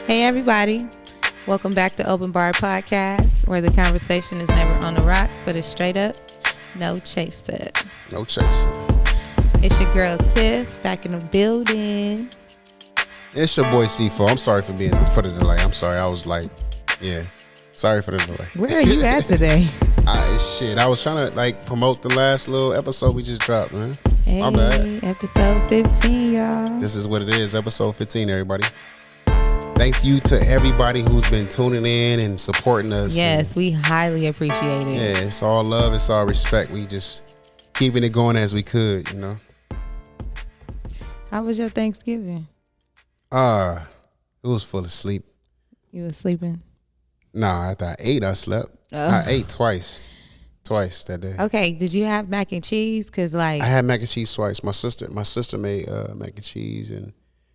Hey everybody, welcome back to Open Bar Podcast, where the conversation is never on the rocks, but it's straight up, no chaser. No chaser. It's your girl Tiff, back in the building. It's your boy C4. I'm sorry for the delay. I'm sorry. I was like, sorry for the delay. Where are you at today? I was trying to promote the last little episode we just dropped, man. Hey, my bad. Episode 15, y'all. This is what it is, episode 15, everybody. Thanks you to everybody who's been tuning in and supporting us. Yes, we highly appreciate it. Yeah, it's all love, it's all respect. We just keeping it going as we could, you know. How was your Thanksgiving? It was full of sleep. You was sleeping? Nah, after I ate, I slept. I ate twice that day. Okay, did you have mac and cheese? Cause I had mac and cheese twice. My sister made mac and cheese, and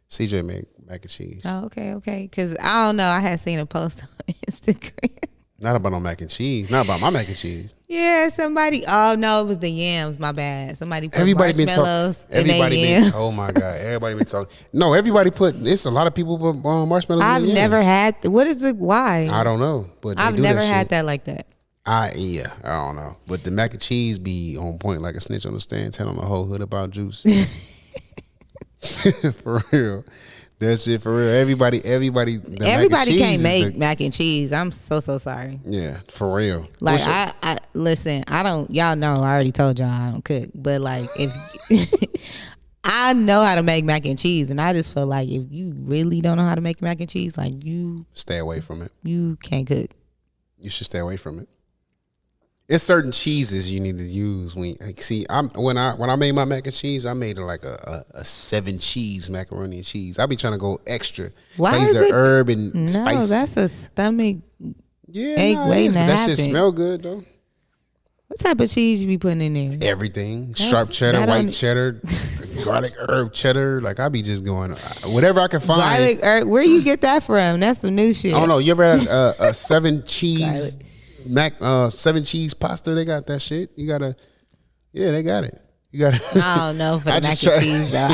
CJ made mac and cheese. Oh, okay. Cause I don't know, I had seen a post on Instagram. Not about no mac and cheese. Not about my mac and cheese. Yeah, somebody. Oh no, it was the yams. My bad. Somebody put Everybody marshmallows. Oh my god! Everybody been talking. No, everybody put. It's a lot of people put marshmallows. I've in the never yams. had. What is the why? I don't know, but I've never had that like that. I don't know, but the mac and cheese be on point like a snitch on the stand, telling the whole hood about juice. For real. That shit for real. Everybody can't make mac and cheese. I'm so sorry. Yeah, for real. Like I listen. I don't. Y'all know. I already told y'all I don't cook. But like if I know how to make mac and cheese, and I just feel like if you really don't know how to make mac and cheese, like you stay away from it. You can't cook. You should stay away from it. It's certain cheeses you need to use when when I made my mac and cheese, I made it like a 7 cheese macaroni and cheese. I be trying to go extra. Why is it herb and spicy? No, that's a stomach ache waiting to happen. That shit smell good though. What type of cheese you be putting in there? Everything. Sharp cheddar, white cheddar, garlic herb cheddar. Like I be just going whatever I can find. Garlic herb. Where you get that from? That's some new shit. I don't know. You ever had a 7 cheese? 7 cheese pasta, they got that shit. You gotta, they got it. You got. I don't know for the mac and cheese though.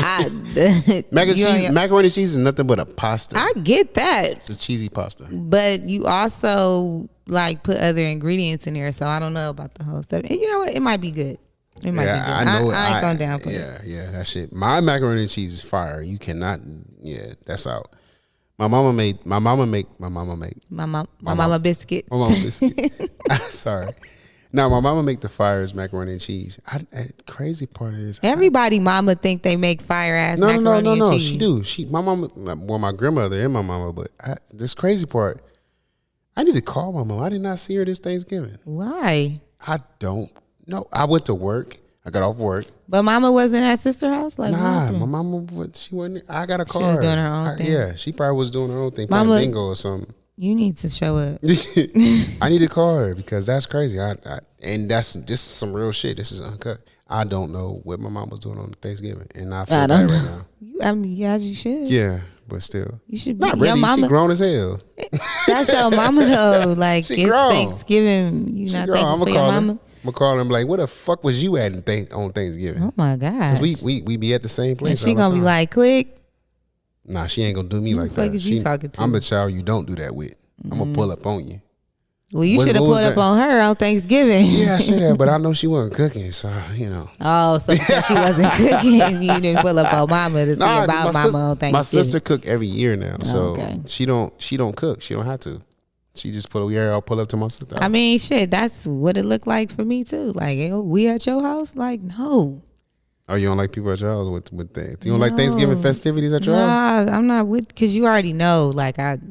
Mac and cheese, macaroni and cheese is nothing but a pasta. I get that. It's a cheesy pasta. But you also like put other ingredients in there, so I don't know about the whole stuff. And you know what? It might be good. It might be good. I know. I ain't going downplay it. Yeah, that shit. My macaroni and cheese is fire. You cannot. Yeah, that's out. My mama make my mama biscuit. My mama biscuit. Sorry. Now my mama make the fires macaroni and cheese. Crazy part of this. Everybody mama think they make fire ass macaroni and cheese. No. She do. My mama, well, my grandmother and my mama. But this crazy part, I need to call my mom. I did not see her this Thanksgiving. Why? I don't know. I went to work. I got off work. But mama wasn't at sister house? Like, nah, my mama, she wasn't. I got a car. She was doing her own thing. Yeah, she probably was doing her own thing. Mama, bingo or something. You need to show up. I need to call her because that's crazy. And this is some real shit. This is uncut. I don't know what my mom was doing on Thanksgiving, and I feel bad right now. I mean, yeah, you should. Yeah, but still, you should be. Not really. She grown as hell. That's your mama though. Like she it's grown. Thanksgiving. You not thankful for your mama. I'm gonna call him like, where the fuck was you at on Thanksgiving? Oh my god! Because we be at the same place. And she gonna be like, click. Nah, she ain't gonna do me like that. You talking to? I'm the child you don't do that with. I'm gonna pull up on you. Well, you should have pulled up on her on Thanksgiving. Yeah, I should have, but I know she wasn't cooking, so you know. Oh, so because she wasn't cooking, you didn't pull up on mama to see about mama on Thanksgiving. My sister cook every year now, so she don't cook. She don't have to. She just I'll pull up to my sister. I mean, shit, that's what it looked like for me too. Like, we at your house? Like, no. Oh, you don't like people at your house with that? You don't like Thanksgiving festivities at your house? Nah, I'm not with, because you already know, like, the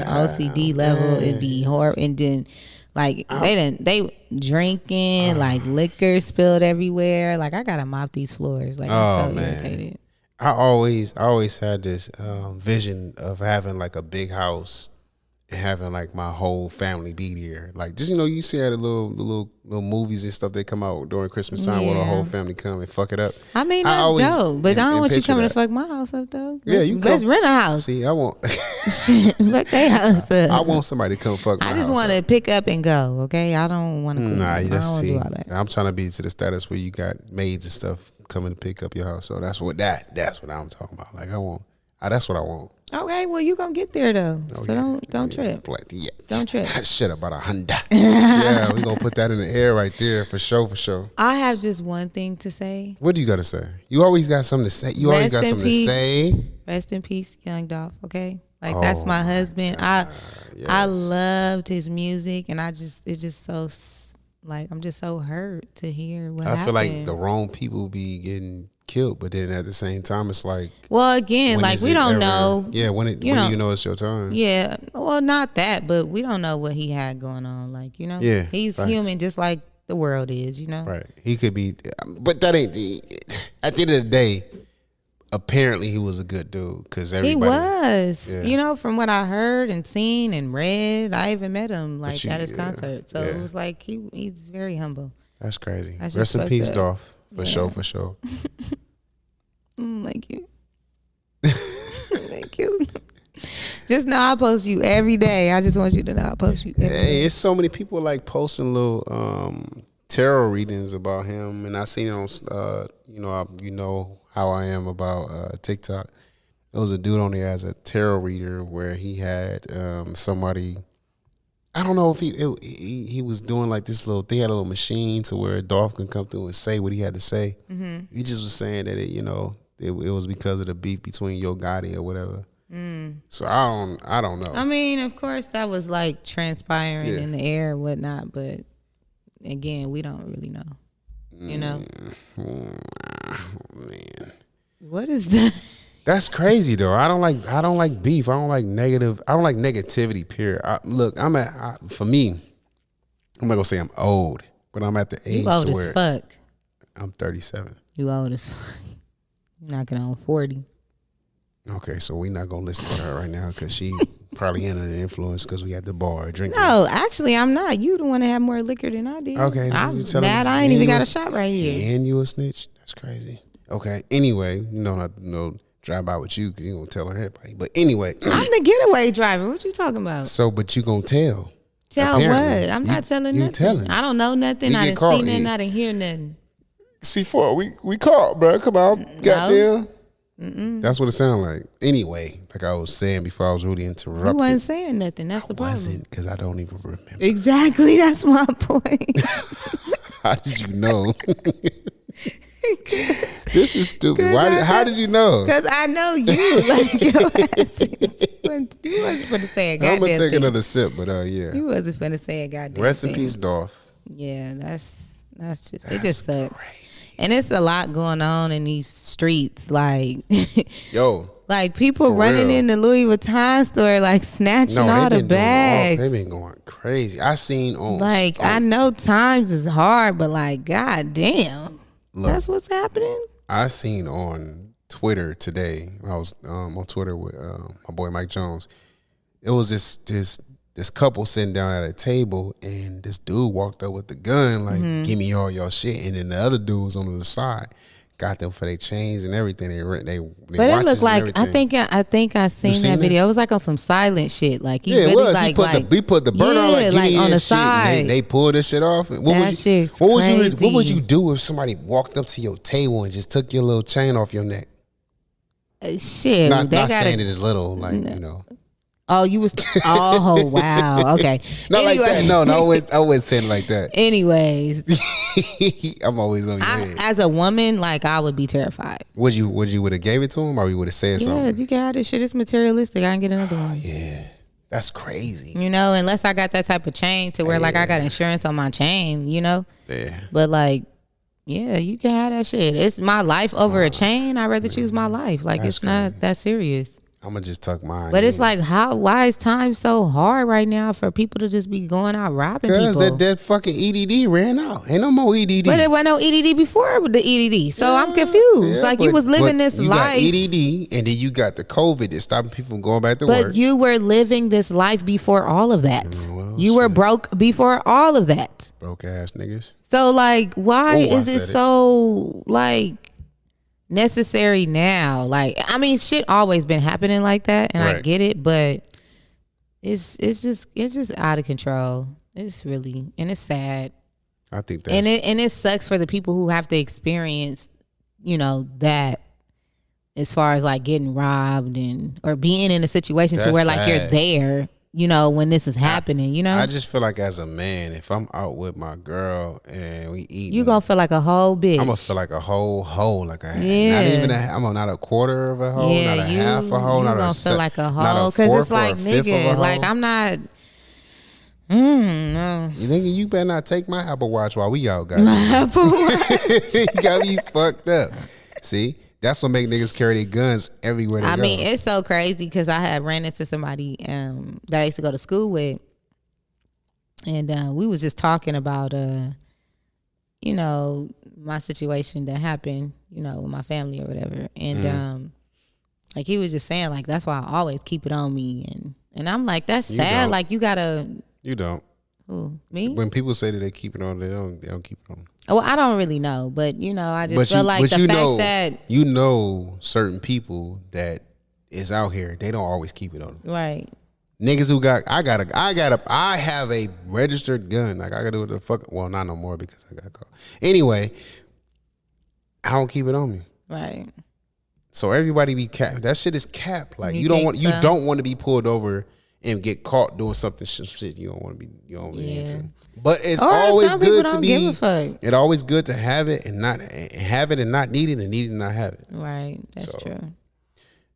OCD level, it'd be horrible. And then, like, they drinking, like, liquor spilled everywhere. Like, I gotta mop these floors. Like, I'm so irritated. I always had this vision of having, like, a big house and having like my whole family be there. Like, just, you see how the little movies and stuff that come out during Christmas time where the whole family come and fuck it up. I mean, that's dope, but I don't want you coming to fuck my house up though. Let's rent a house. See, I want fuck their house up. I want somebody to come fuck my house. I just want to pick up and go. Okay, I don't want to. Nah, that's do all that. I'm trying to be to the status where you got maids and stuff coming to pick up your house. So that's what I'm talking about. Like, That's what I want. Okay, well you gonna get there though. Oh, so yeah. don't trip. Yeah. Don't trip. Shit about 100. Yeah, we gonna put that in the air right there for sure, for sure. I have just one thing to say. What do you gotta say? You always got something to say. You always got something to say. Rest in peace, Young Dolph. Okay, like that's my husband. I loved his music, and it's just so like I'm just so hurt to hear what happened. I feel like the wrong people be getting killed, but then at the same time, it's like, well, again, like we don't know. Yeah, when do you know it's your time? Yeah, well, not that, but we don't know what he had going on. Like, yeah, he's human, just like the world is. Right? He could be, but that ain't. At the end of the day, apparently he was a good dude because everybody. He was, from what I heard and seen and read. I even met him at his concert, so it was like he's very humble. That's crazy. Rest in peace, Dolph. For sure. Thank you. Thank you. Just know I post you every day. I just want you to know I post you every day. It's so many people like posting little tarot readings about him, and I seen it on you know how I am about TikTok. There was a dude on there as a tarot reader where he had somebody. I don't know if he was doing like this little. They had a little machine to where Dolph can come through and say what he had to say. Mm-hmm. He just was saying that it was because of the beef between Yo Gotti or whatever. So I don't know. I mean, of course, that was like transpiring in the air or whatnot, but again, we don't really know. Man, what is that? That's crazy though. I don't like beef. I don't like negativity. Period. For me, I'm not gonna say I'm old, but I'm at the age you old to where as fuck. I'm 37. You old as fuck. You're knocking on 40. Okay, so we're not gonna listen to her right now because she probably under the influence because we at the bar drinking. No, actually, I'm not. You the one that had more liquor than I did. Okay, I'm mad. I ain't even got a shot right here. And you a snitch? That's crazy. Okay. Anyway, drive by with you because you gonna tell her everybody. But anyway, I'm the getaway driver. What you talking about? So, but you gonna tell? Tell apparently. What? I'm not telling nothing. You telling? I don't know nothing. I didn't see nothing. I didn't hear nothing. C4, we caught, bro. Come on, goddamn. Mm-mm. That's what it sounded like. Anyway, like I was saying before, I was really interrupted. You wasn't saying nothing. That's the problem. I wasn't because I don't even remember. Exactly. That's my point. How did you know? This is stupid. How did you know? Because I know you. Like your ass. You wasn't finna say a goddamn I'm gonna take thing. Another sip, but yeah. You wasn't finna say a goddamn Rest in peace, Dolph. Yeah, that's it. Just sucks. Crazy. And it's a lot going on in these streets. Like, like people running in the Louis Vuitton store, like snatching all the bags. They've been going crazy. I seen on I know times is hard, but like, goddamn, that's what's happening. I seen on Twitter today. I was on Twitter with my boy Mike Jones. It was this couple sitting down at a table, and this dude walked up with the gun, like, give me all your shit. And then the other dude was on the side, got them for their chains and everything. They but it looked like I think I seen that video. It was like on some silent shit. Like he really it was. Like, he put the burner on, like on the shit, side. They pulled this shit off. What would you do if somebody walked up to your table and just took your little chain off your neck? Shit, not saying it is little, like Oh, you was. Oh, wow. Okay. Not like that. No, I wouldn't say it like that. Anyways, I'm always on your head. As a woman, like I would be terrified. Would you would have gave it to him, or you would have said something? Yeah, you can have this shit. It's materialistic. I can get another one. Yeah, that's crazy. Unless I got that type of chain to where like I got insurance on my chain. Yeah. But like, yeah, you can have that shit. It's my life over a chain. I'd rather choose my life. Like it's not that serious. I'm gonna just tuck mine. But it's like, why is time so hard right now for people to just be going out robbing people? Because that fucking EDD ran out. Ain't no more EDD. But there wasn't no EDD before the EDD. So I'm confused. Yeah, like you was living this life. You got EDD and then you got the COVID that's stopping people from going back to work. But you were living this life before all of that. You were broke before all of that. Broke ass niggas. So like, why is it so like necessary now? Like, I mean, shit always been happening like that, and I get it, but it's just out of control. It's really, and it's sad. I think that, and it sucks for the people who have to experience, that as far as like getting robbed and or being in a situation to That's where like you're sad. there, you know, when this is happening, you know. I just feel like as a man, if I'm out with my girl and we eat, You gonna feel like a whole bitch. I'm gonna feel like a whole hoe, like a Yeah. not even I'm not a quarter of a hoe, Yeah, not a half a hoe, you not gonna a feel like a not hoe because fourth it's like or a fifth of a nigga, hoe. like I'm not. No. You nigga, you better not take my Apple Watch while we out, guys. Apple Watch. You got me fucked up. See, that's what make niggas carry their guns everywhere they go. I mean, it's so crazy because I had ran into somebody that I used to go to school with, and we was just talking about you know, my situation that happened, you know, with my family or whatever, and like he was just saying like that's why I always keep it on me, and I'm like that's sad, don't. like you gotta. You don't. Who, me? When people say that they keep it on, they don't keep it on. Well, I don't really know, but you know, I just feel like the fact that you know certain people that is out here, they don't always keep it on. right. Niggas who I have a registered gun. Like I gotta do what the fuck. Well, not no more because I got caught. Anyway, I don't keep it on me. Right. So everybody be cap. That shit is cap. Like You you don't think want you so? don't want to be pulled over and get caught doing something shit you don't want to be. You don't really Yeah. into. But it's Or always some people good to don't be. give a fuck. It's always good to have it and not have it and not need it and need it and not have it. Right. That's So, true.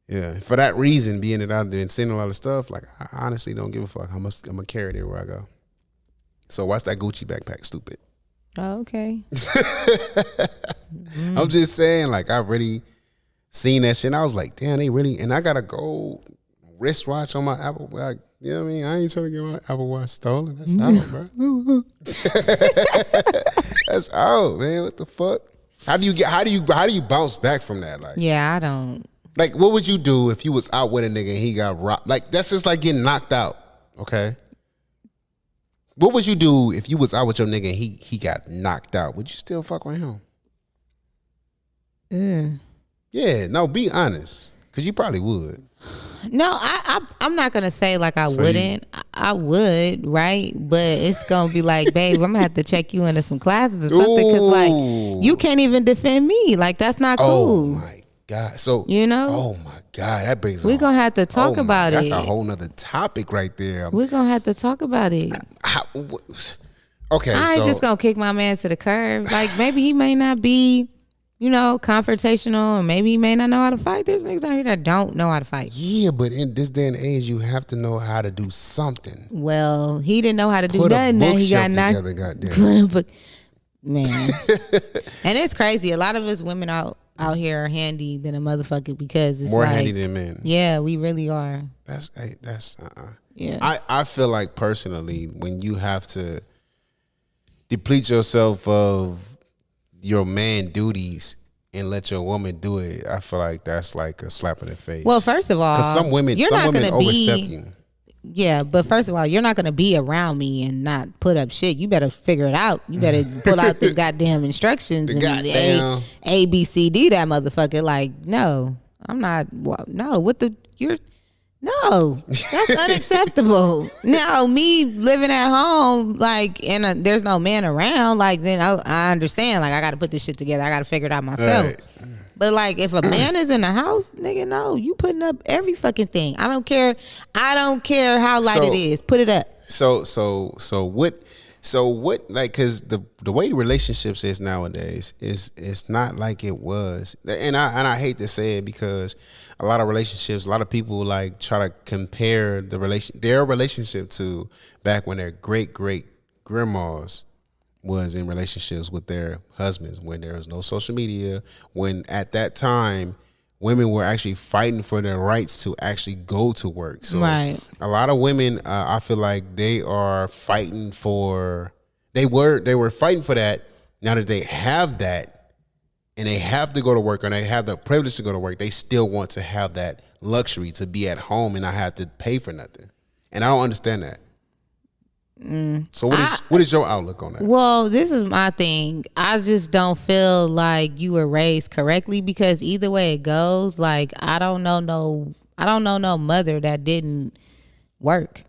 Yeah, for that reason, being it out there and seeing a lot of stuff, like I honestly don't give a fuck. I'm gonna carry it everywhere I go. So what's that Gucci backpack? Stupid. Oh, okay. I'm just saying, like I really seen that shit. And I was like, damn, they really. And I got a gold wristwatch on my Apple. Like, you know what I mean? I ain't trying to get my Apple Watch stolen. That's out, bro. That's out, man. What the fuck? How do you bounce back from that? Like, Yeah, I don't. Like, what would you do if you was out with a nigga and he got robbed? Like, that's just like getting knocked out, okay? What would you do if you was out with your nigga and he got knocked out? Would you still fuck with him? Yeah, no, be honest. Because you probably would. No, I'm not gonna say like I wouldn't. I would, right? But it's gonna be like, babe, I'm gonna have to check you into some classes or something because like you can't even defend me. Like that's not cool. Oh my God. So you know? Oh my God, that brings We're gonna have to talk about that's it. That's a whole nother topic right there. We're gonna have to talk about it. Okay, I ain't just gonna kick my man to the curb. Like maybe he may not be, you know, confrontational, or maybe he may not know how to fight. There's niggas out here that don't know how to fight. Yeah, but in this day and age, you have to know how to do something. Well, he didn't know how to do Put nothing. a That he bookshelf got knocked. together, goddamn. Put a book, man. And it's crazy. A lot of us women out here are handy than a motherfucker because it's More like, handy than men. Yeah, we really are. That's Yeah. I feel like personally, when you have to deplete yourself of your man duties and let your woman do it, I feel like that's like a slap in the face. Well, first of all, because some women overstep you. Yeah, but first of all, you're not gonna be around me and not put up shit. You better figure it out. You better pull out the goddamn instructions and goddamn A B C D that motherfucker. Like, no, I'm not. No, what the you're. No, that's unacceptable. No, me living at home, like, and there's no man around, like, then I understand. Like, I got to put this shit together. I got to figure it out myself. Right. But, like, if a man is in the house, nigga, no, you putting up every fucking thing. I don't care. I don't care how light it is. Put it up. So what, like, because the way relationships is nowadays is not like it was. And I hate to say it because a lot of relationships, a lot of people like try to compare their relationship to back when their great grandmas was in relationships with their husbands, when there was no social media, when at that time women were actually fighting for their rights to actually go to work. So right. A lot of women, I feel like they are fighting for. They were fighting for that. Now that they have that, and they have to go to work, and they have the privilege to go to work, they still want to have that luxury to be at home and not have to pay for nothing. And I don't understand that. So what is your outlook on that? Well, this is my thing. I just don't feel like you were raised correctly because either way it goes, like I don't know no mother that didn't work.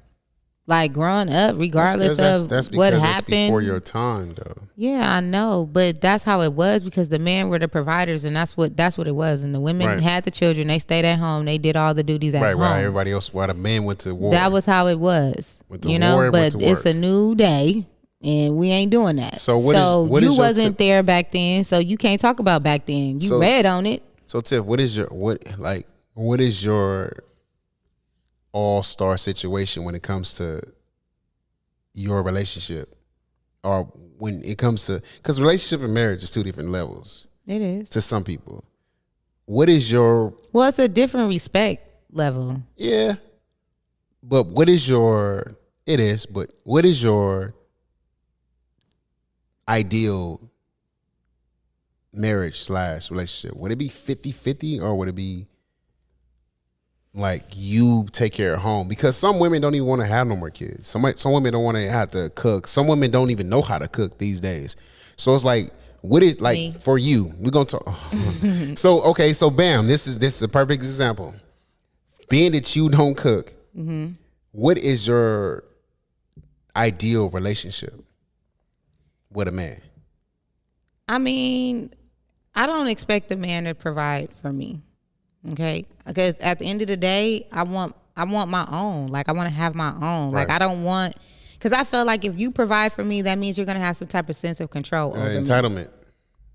Like growing up, regardless of what happened. Before your time, though. Yeah, I know, but that's how it was because the men were the providers, and that's what it was. And the women had the children; they stayed at home, they did all the duties at home. Right. Everybody else, while the men went to war. That was how it was, you know. But it's a new day, and we ain't doing that. So what you wasn't there back then, so you can't talk about back then. You read on it. So Tiff, what is your all-star situation when it comes to your relationship, or when it comes to, because relationship and marriage is two different levels. It is to some people. What is your? Well, it's a different respect level. Yeah, but what is your? It is, but what is your ideal marriage / relationship? Would it be 50-50 or would it be like you take care of home? Because some women don't even want to have no more kids. Some women don't want to have to cook. Some women don't even know how to cook these days. So it's like, what is like me. For you? We're gonna talk. So bam, this is a perfect example. Being that you don't cook, what is your ideal relationship with a man? I mean, I don't expect a man to provide for me. Okay, because at the end of the day, I want my own. Like I want to have my own. Right. Like I don't want, because I feel like if you provide for me, that means you're gonna have some type of sense of control over entitlement. Me.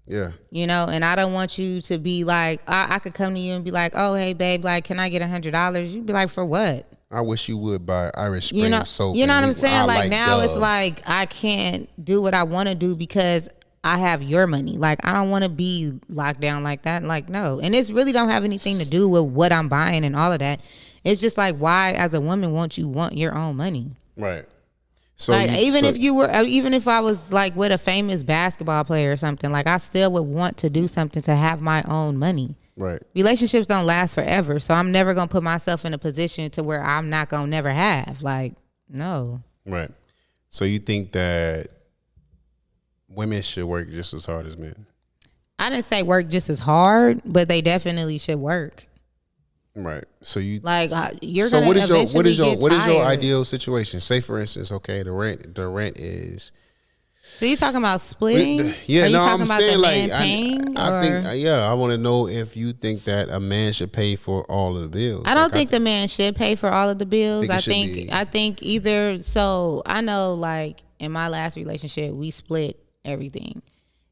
Yeah. You know, and I don't want you to be like, I could come to you and be like, oh hey babe, like can I get $100? You'd be like, for what? I wish you would buy Irish Spring soap. You know what I'm saying? Like now Dove. It's like I can't do what I want to do because I have your money. Like I don't want to be locked down like that. Like no, and it's really don't have anything to do with what I'm buying and all of that. It's just like, why as a woman want your own money? Right. So like, even if I was like with a famous basketball player or something, like I still would want to do something to have my own money. Right. Relationships don't last forever, so I'm never gonna put myself in a position to where I'm not gonna never have. Like no. Right. So you think that women should work just as hard as men? I didn't say work just as hard, but they definitely should work. Right. So you like you're gonna what is your ideal situation? Say for instance, okay, the rent is. So you talking about splitting? Yeah, no, I'm saying like I think I want to know if you think that a man should pay for all of the bills. I don't think the man should pay for all of the bills. I think either. So I know like in my last relationship we split everything.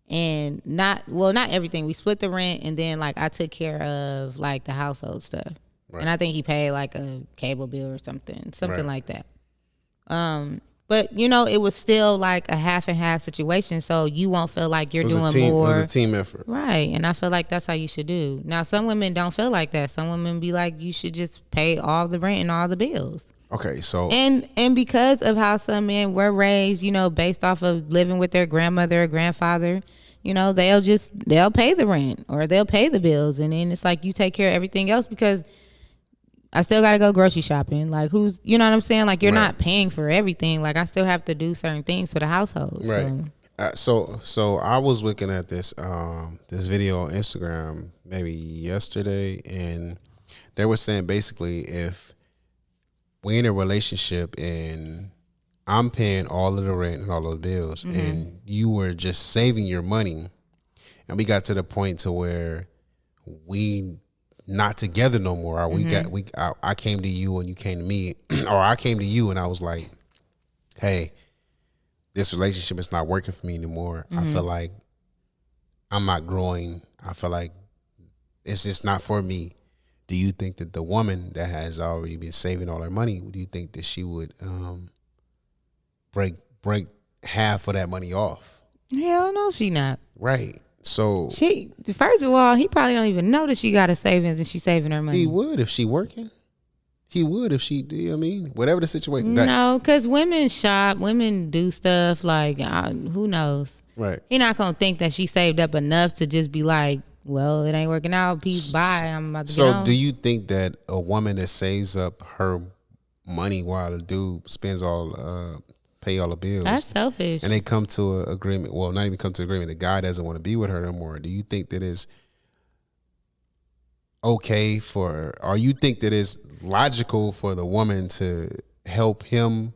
And not everything. We split the rent and then like I took care of like the household stuff. Right. And I think he paid like a cable bill or something right. like that. But you know, it was still like a half and half situation. So you won't feel like you're doing more. It was a team effort. Right. And I feel like that's how you should do. Now some women don't feel like that. Some women be like, you should just pay all the rent and all the bills. Okay, so and because of how some men were raised, you know, based off of living with their grandmother or grandfather, you know, they'll pay the rent or they'll pay the bills, and then it's like you take care of everything else because I still got to go grocery shopping. Like you know what I'm saying? Like you're not paying for everything. Like I still have to do certain things for the household. Right. So I was looking at this video on Instagram maybe yesterday, and they were saying basically if we're in a relationship and I'm paying all of the rent and all of the bills, and you were just saving your money, and we got to the point to where we not together no more. I came to you and you came to me, or I came to you and I was like, hey, this relationship is not working for me anymore. I feel like I'm not growing. I feel like it's just not for me. Do you think that the woman that has already been saving all her money, do you think that she would break half of that money off? Hell no, she not. Right. So she, first of all, he probably don't even know that she got a savings and she's saving her money. He would if she working. He would if she, you know what I mean? Whatever the situation. No, because women shop, women do stuff like, who knows? Right. He not going to think that she saved up enough to just be like, well, it ain't working out. Peace, bye. I'm about to get on. So do you think that a woman that saves up her money while the dude pay all the bills, that's selfish, and they come to an agreement? Well, not even come to an agreement. The guy doesn't want to be with her no more. Do you think that is okay or you think that it's logical for the woman to help him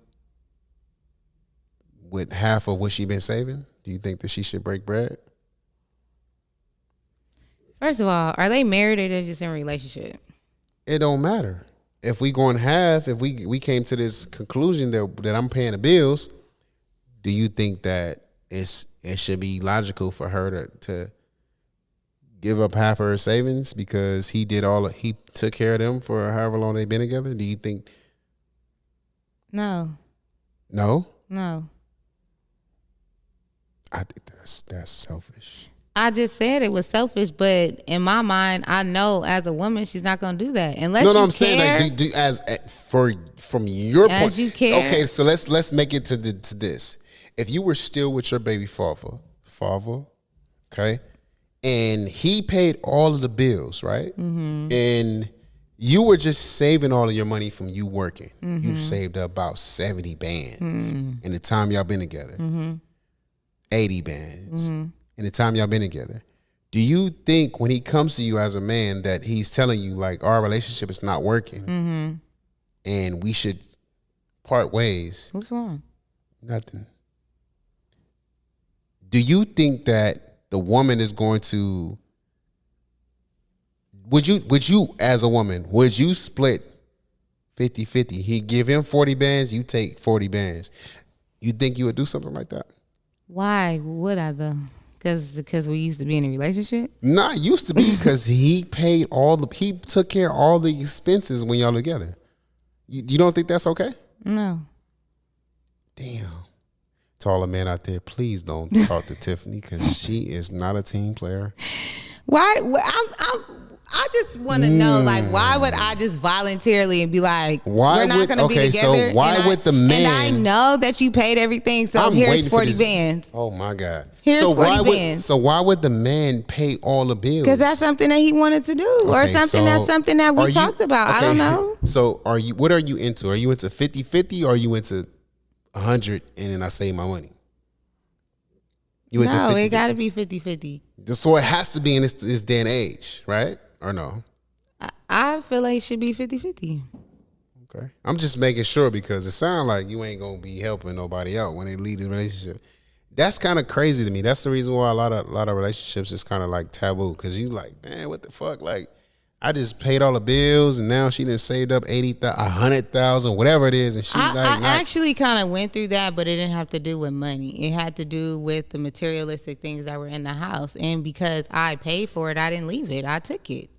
with half of what she been saving? Do you think that she should break bread? First of all, are they married or they're just in a relationship? It don't matter. If we going half, if we came to this conclusion that I'm paying the bills, do you think that it should be logical for her to give up half of her savings because he took care of them for however long they've been together? Do you think? No. No? No. I think that's selfish. I just said it was selfish, but in my mind, I know as a woman, she's not going to do that unless No, you I'm care. saying like from your As point. you care. Okay, so let's make it to this. If you were still with your baby father, okay, and he paid all of the bills, right, and you were just saving all of your money from you working. You saved up about 70 bands in the time y'all been together. 80 bands in the time y'all been together. Do you think when he comes to you as a man that he's telling you like our relationship is not working and we should part ways? What's wrong? Nothing. Do you think that the woman is going to would you as a woman, would you split 50-50? He give him 40 bands, you take 40 bands. You think you would do something like that? Why would I though? Because we used to be in a relationship? Not used to be, because he he took care of all the expenses when y'all together. You don't think that's okay? No. Damn. To all the men out there, please don't talk to Tiffany because she is not a team player. Why? I just want to know, like, why would I just voluntarily and be like, we're not going to be together? So why would the man? And I know that you paid everything, so here's 40 bands. Oh my God. Here's so 40 bands. So why would the man pay all the bills? Because that's something that he wanted to do, or something that we talked about. Okay. I don't know. So what are you into? Are you into 50-50 or are you into 100 and then I save my money? No, it got to be 50-50. So it has to be in this day and age, right? Or no? I feel like it should be 50-50. Okay. I'm just making sure because it sounds like you ain't going to be helping nobody out when they leave the relationship. That's kind of crazy to me. That's the reason why a lot of relationships is kind of like taboo, because you like, man, what the fuck? Like, I just paid all the bills and now she done saved up 80,000, 100,000, whatever it is, and she I actually kind of went through that, but it didn't have to do with money. It had to do with the materialistic things that were in the house, and because I paid for it, I didn't leave it. I took it.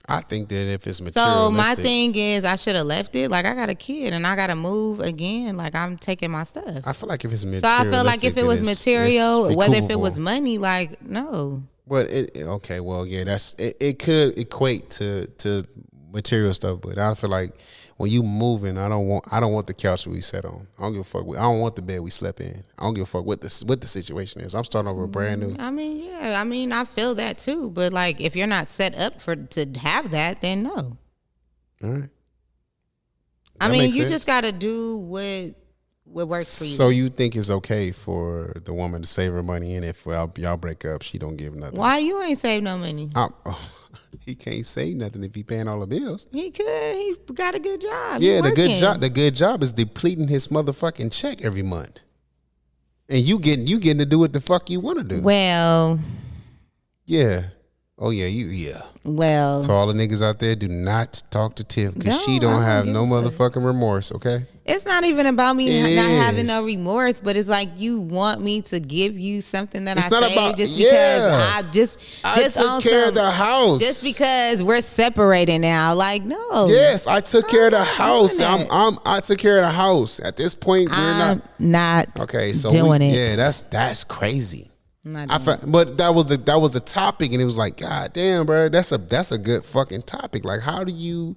I think that if it's materialistic. So my thing is, I should have left it. Like, I got a kid and I got to move again. Like, I'm taking my stuff. I feel like if it's materialistic. So I feel like if it was material, whether if it was money, like, no. But okay, well, yeah, it could equate to material stuff, but I feel like when you moving, I don't want the couch we sat on. I don't give a fuck. I don't want the bed we slept in. I don't give a fuck what the situation is. I'm starting over brand new. I mean, yeah. I mean, I feel that too. But like, if you're not set up to have that, then no. All right. I mean, you just got to do what works for you. So you think it's okay for the woman to save her money, and if y'all break up, she don't give nothing? Why you ain't save no money? He can't say nothing if he paying all the bills. He could. He got a good job. Yeah, the good job is depleting his motherfucking check every month, and you getting to do what the fuck you want to do. Well, yeah. Oh yeah, yeah. Well, so all the niggas out there, do not talk to Tiff because she don't have no motherfucking remorse. Okay. It's not even about me not having no remorse, but it's like you want me to give you something that I saved just because I took care of the house. Just because we're separated now, like no. Yes, I took care of the house. I took care of the house. At this point, we're not okay. So doing it. Yeah, that's crazy. But that was the topic, and it was like, God damn, bro, that's a good fucking topic. Like, how do you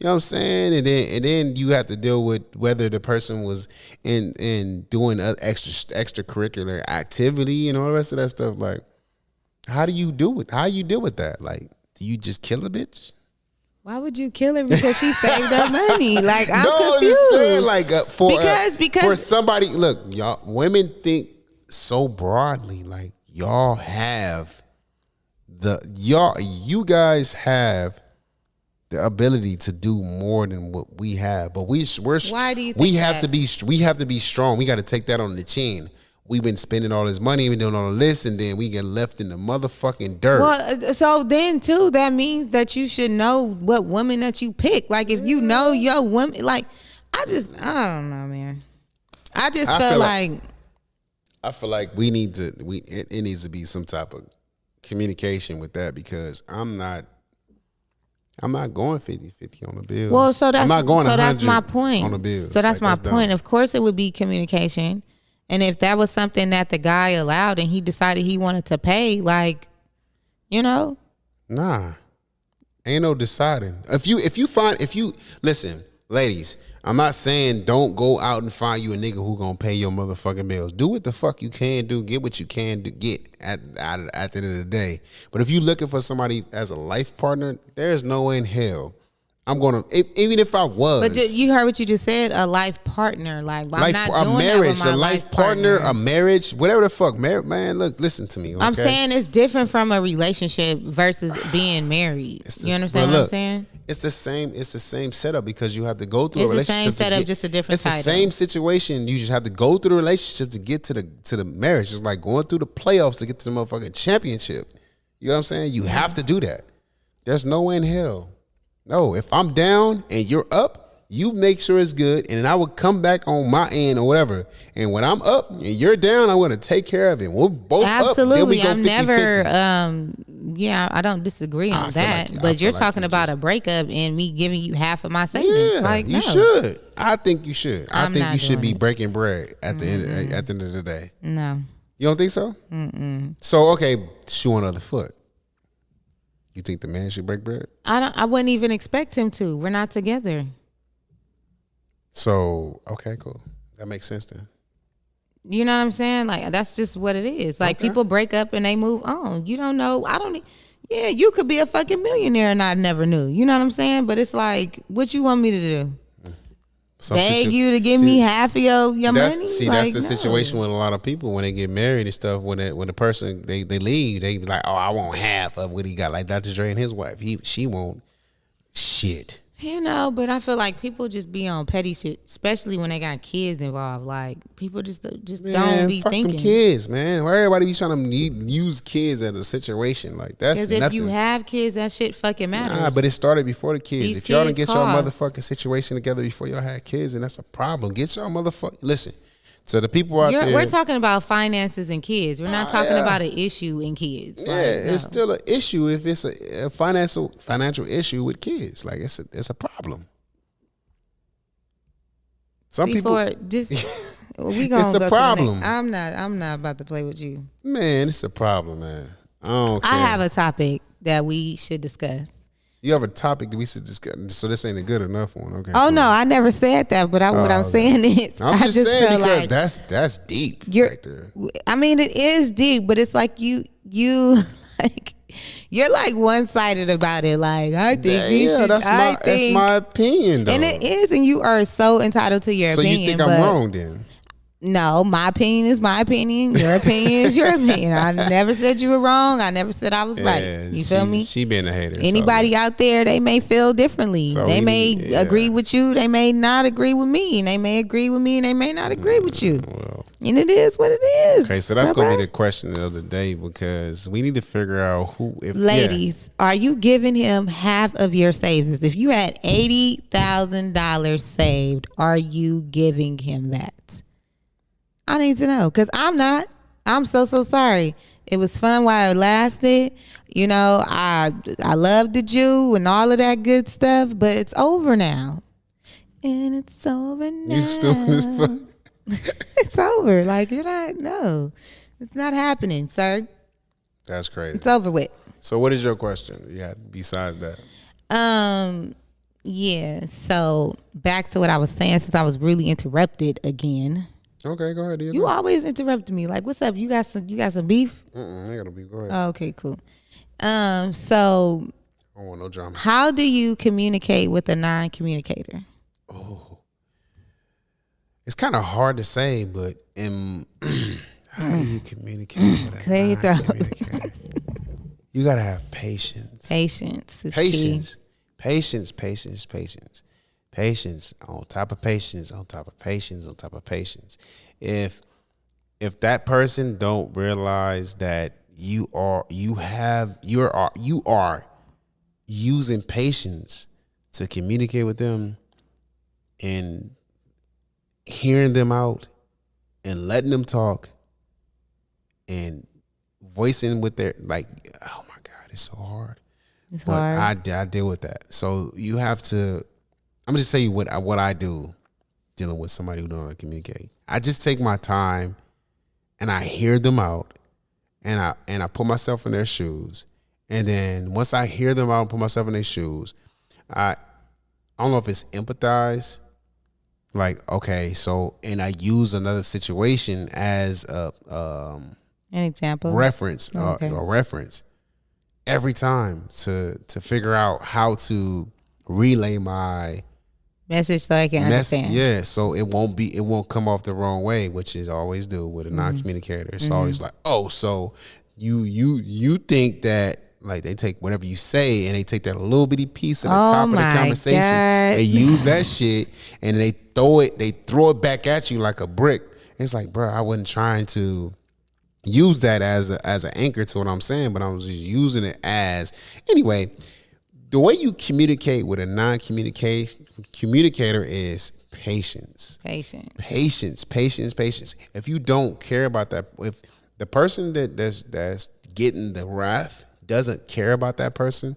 know what I'm saying? And then you have to deal with whether the person was in doing extracurricular activity and all the rest of that stuff. Like, how do you do it? How you deal with that? Like, do you just kill a bitch? Why would you kill her because she saved her money? Like, I'm confused. I'm just saying, like, because for somebody, look, y'all, women think so broadly. Like, you guys have the ability to do more than what we have, but why do you think we have to be strong. We got to take that on the chin. we've been spending all this money, we've been doing all of this, and then we get left in the motherfucking dirt. Well, so then too, that means that you should know what woman that you pick. Like if you know your woman, like I don't know, man. I just feel like I feel like it needs to be some type of communication with that, because I'm not going 50-50 on the bills. Well, so that's I'm not going that's my point. on the bills. So that's my point. Dumb. Of course, it would be communication, and if that was something that the guy allowed and he decided he wanted to pay, like, you know, nah, ain't no deciding. If you listen, ladies, I'm not saying don't go out and find you a nigga who gonna pay your motherfucking bills. Do what the fuck you can do. Get what you can do. Get at the end of the day. But if you looking for somebody as a life partner, there's no way in hell I'm gonna. Even if I was, but you heard what you just said. A life partner, like I'm not doing a marriage, that with my a life partner, a marriage, whatever the fuck, man. Look, listen to me. Okay? I'm saying it's different from a relationship versus being married. You understand what I'm saying? It's the same setup, because you have to go through a It's the relationship. same setup, just a different title. It's the same situation. You just have to go through the relationship to get to the marriage. It's like going through the playoffs to get to the motherfucking championship. You know what I'm saying? You have to do that. There's no way in hell. No, if I'm down and you're up, you make sure it's good, and then I would come back on my end or whatever. And when I'm up and you're down, I'm going to take care of it. We're both absolutely. up. Then we go I'm 50-50. never. I don't disagree on that. But you're talking about a breakup and me giving you half of my savings. Yeah, like, no. you should. I think you should. I I'm think not you should doing be it. breaking bread at the end of the day. No. You don't think so? So okay, shoe on the other foot. You think the man should break bread? I wouldn't even expect him to. We're not together. So okay, cool. That makes sense then. You know what I'm saying? Like, that's just what it is. Like, people break up and they move on. You don't know. Yeah, you could be a fucking millionaire and I never knew. You know what I'm saying? But it's like, what you want me to do? Beg you to give me half of your money? See, like, that's the situation with a lot of people when they get married and stuff. When the person they leave, they be like, oh, I want half of what he got. Like Dr. Dre and his wife, she won't shit. You know, but I feel like people just be on petty shit, especially when they got kids involved. Like, people just don't be fuck thinking. Them kids, man. Why everybody be trying to use kids as a situation like that's because if nothing. you have kids, that shit fucking matters. Nah, but it started before the kids. These if y'all didn't kids get y'all cost. motherfucking situation together before y'all had kids, and that's a problem. Get y'all motherfucking listen. So the people out there, We're talking about finances and kids. We're not talking about an issue in kids. Yeah, it's still an issue if it's a financial issue with kids. Like it's a problem. Some people just we gonna it's a go problem. I'm not about to play with you. Man, it's a problem, man. I don't care. I have a topic that we should discuss. You have a topic that we should discuss. So this ain't a good enough one. Okay. Oh cool. no, I never said that. But what I'm saying is, I'm just saying because like that's deep. Right there. I mean, it is deep, but it's like you like. You're like one-sided about it. Like, I think you should. That's my opinion, though. And it is, and you are so entitled to your opinion. So you think I'm wrong then? No, my opinion is my opinion. Your opinion is your opinion. I never said you were wrong. I never said I was right. You feel me? She been a hater. Anybody out there, they may feel differently. So they may agree with you. They may not agree with me. And they may agree with me and they may not agree with you. Well, and it is what it is. Okay, so that's going to be the question of the day, because we need to figure out Ladies, are you giving him half of your savings? If you had $80,000 saved, are you giving him that? I need to know, because I'm not. I'm so sorry. It was fun while it lasted. You know, I loved the Jew and all of that good stuff, but it's over now. And it's over now. You still in this fun? It's over. Like, you're not, no. It's not happening, sir. That's crazy. It's over with. So what is your question? Yeah, besides that. Yeah, so back to what I was saying, since I was really interrupted again. Okay, go ahead. You always interrupt me. Like, what's up? You got some beef? I ain't gonna be. Go ahead. Oh, okay, cool. So I don't want no drama. how do you communicate with a non-communicator? Oh, it's kind of hard to say, but how do you communicate with a non-communicator? You gotta have patience. Patience is Patience. key. Patience on top of patience, on top of patience, on top of patience. If if that person don't realize that you are using patience to communicate with them and hearing them out and letting them talk and voicing with their, like, oh my God, it's so hard. It's but hard. I deal with that. So you have to, I'm gonna just tell you what I do dealing with somebody who don't know how to communicate. I just take my time and I hear them out and I put myself in their shoes. And then once I hear them out and put myself in their shoes, I don't know if it's empathize. Like, okay, so, and I use another situation as an example, reference, okay. a reference every time to figure out how to relay my message so I can understand. Yeah, so it won't come off the wrong way, which it always do with a non-communicator. It's always like, oh, so you think that, like, they take whatever you say and they take that little bitty piece at the top of the conversation. God. They use that shit and they throw it back at you like a brick. It's like, bro, I wasn't trying to use that as an anchor to what I'm saying, but I was just using it as, anyway. The way you communicate with a non-communicator is patience. Patience. If you don't care about that, if the person that's getting the wrath doesn't care about that person,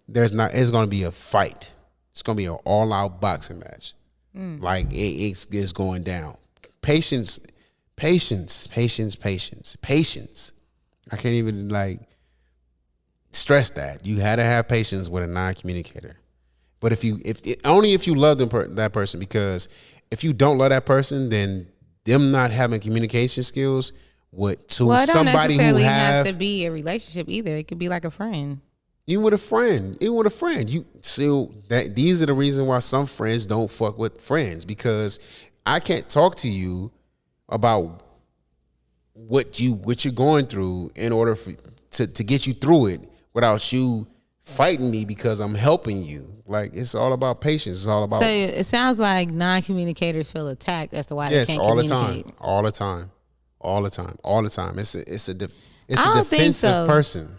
it's going to be a fight. It's going to be an all-out boxing match. Like it's going down. Patience. I can't even stress that. You had to have patience with a non-communicator. But if you love that person, because if you don't love that person, then them not having communication skills it don't somebody necessarily who have to be a relationship either. It could be like a friend. Even with a friend, you still these are the reasons why some friends don't fuck with friends, because I can't talk to you about what you're going through in order to get you through it without you fighting me because I'm helping you. Like, it's all about patience. It's all about. So it sounds like non-communicators feel attacked as to why they can't communicate. All the time. It's a defensive person.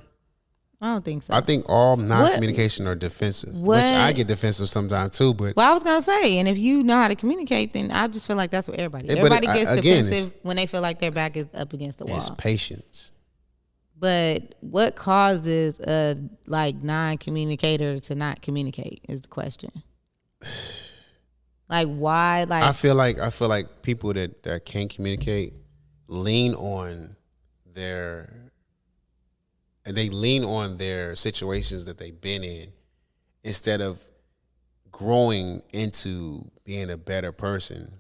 I don't think so. I think all non-communication are defensive, which I get defensive sometimes too. But I was gonna say, and if you know how to communicate, then I just feel like that's what everybody. Everybody gets defensive when they feel like their back is up against the wall. It's patience. But what causes a non-communicator to not communicate is the question. Like, why? Like, I feel like people that can't communicate lean on their situations that they've been in instead of growing into being a better person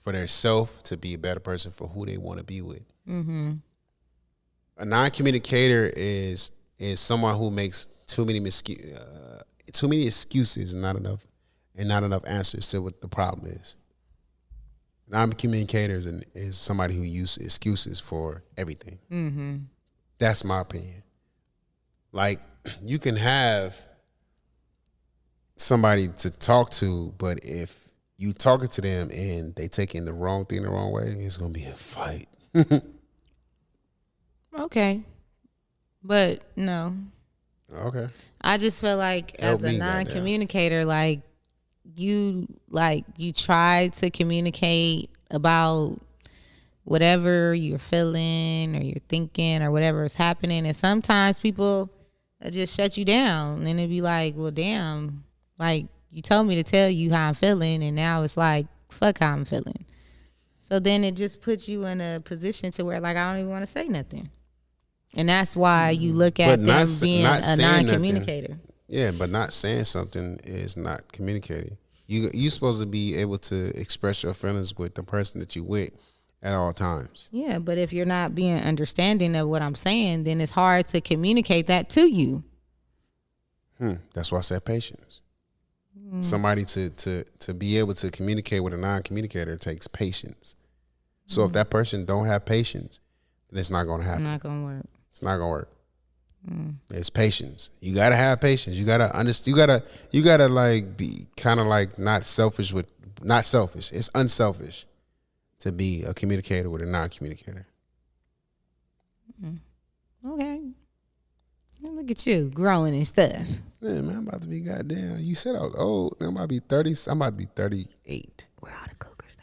for their self, to be a better person for who they want to be with. Mm-hmm. A non-communicator is someone who makes too many excuses and not enough answers to what the problem is. Non-communicator is somebody who uses excuses for everything. Mm-hmm. That's my opinion. Like, you can have somebody to talk to, but if you talking to them and they taking the wrong thing the wrong way, it's gonna be a fight. Okay, but no. Okay. I just feel like as a non-communicator, you try to communicate about whatever you're feeling or you're thinking or whatever is happening, and sometimes people just shut you down, and it'd be like, well, damn, like, you told me to tell you how I'm feeling, and now it's like, fuck how I'm feeling. So then it just puts you in a position to where, like, I don't even want to say nothing. And that's why you look at them being a non-communicator. Nothing. Yeah, but not saying something is not communicating. You're supposed to be able to express your feelings with the person that you with at all times. Yeah, but if you're not being understanding of what I'm saying, then it's hard to communicate that to you. That's why I said patience. Somebody to be able to communicate with a non-communicator takes patience. So if that person don't have patience, then it's not going to happen. Not going to work. It's not going to work. It's patience. You got to have patience. You got to understand. You got to like be kind of like not selfish. It's unselfish to be a communicator with a non-communicator. Okay. Look at you growing and stuff. Yeah, man, I'm about to be goddamn. You said I was old. I'm about to be 30. I'm about to be 38. Where are the cougars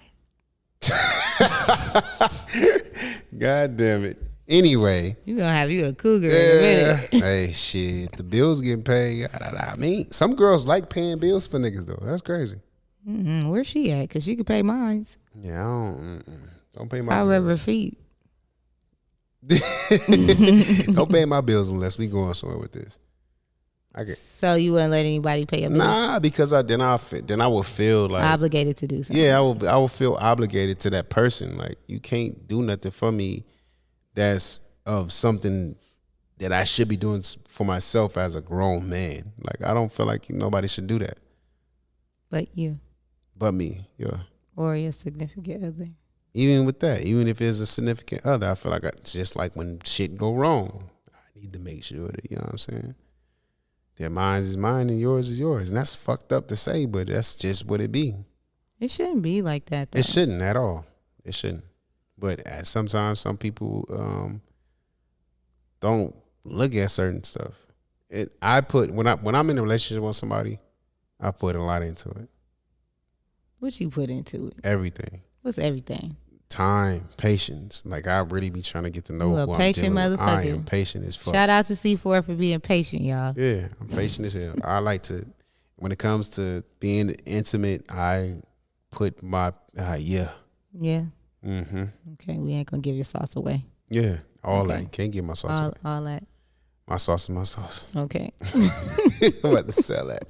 at? God damn it. Anyway. You gonna have you a cougar in a minute. Hey, shit. The bills getting paid. I mean, some girls like paying bills for niggas, though. That's crazy. Where's she at? Because she could pay mine. Yeah, I don't pay my However bills. feet. Don't pay my bills unless we going somewhere with this. So you wouldn't let anybody pay your bills? Nah, because then I would feel like obligated to do something. Yeah, I will feel obligated to that person. Like, you can't do nothing for me that's of something that I should be doing for myself as a grown man. Like, I don't feel like nobody should do that. But you. But me, yeah. Or your significant other. Even with that, even if it's a significant other, I feel like just like when shit go wrong, I need to make sure that, you know what I'm saying? That mine is mine and yours is yours. And that's fucked up to say, but that's just what it be. It shouldn't be like that, though. It shouldn't at all. It shouldn't. But sometimes some people don't look at certain stuff. When I'm in a relationship with somebody, I put a lot into it. What you put into it? Everything. What's everything? Time, patience. Like, I really be trying to get to know You who a I'm patient dealing with. motherfucker. I am patient as fuck. Shout out to C4 for being patient, y'all. Yeah, I'm patient as hell. I like to, when it comes to being intimate, I put my, yeah. Yeah. Mm-hmm. Okay, we ain't gonna give your sauce away. Yeah, all Okay. that. Can't give my sauce away. All that. My sauce is my sauce. Okay. I'm about to sell that.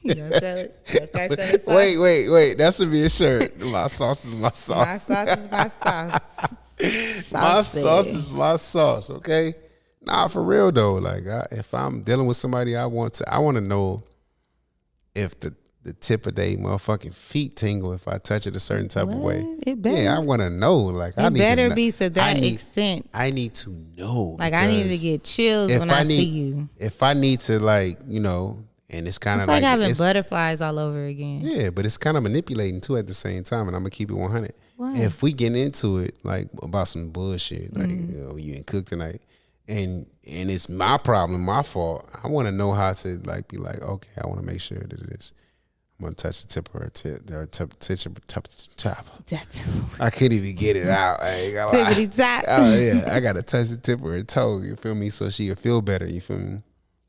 You gonna sell it? You gonna start selling sauce? Wait. That should be a shirt. My sauce is my sauce. My sauce is my sauce. My sauce is my sauce. Okay. Nah, for real though. Like, if I'm dealing with somebody, I want to know if the tip of their motherfucking feet tingle if I touch it a certain type of way. It better. Yeah, I want to know. Like, It better be to that extent. I need to know. Like, I need to get chills when I see you. If I need to, like, you know, and it's kind of It's like having butterflies all over again. Yeah, but it's kind of manipulating too at the same time, and I'm gonna keep it 100. Why? If we get into it like about some bullshit, like, you know, you ain't cook tonight, and it's my problem, my fault, I want to know how to, like, be like, okay, I want to make sure that it is. I'm gonna touch the tip of her top. I can't even get it out. I ain't gonna lie. Tippity top. Oh yeah, I gotta touch the tip of her toe. You feel me? So she'll feel better. You feel me?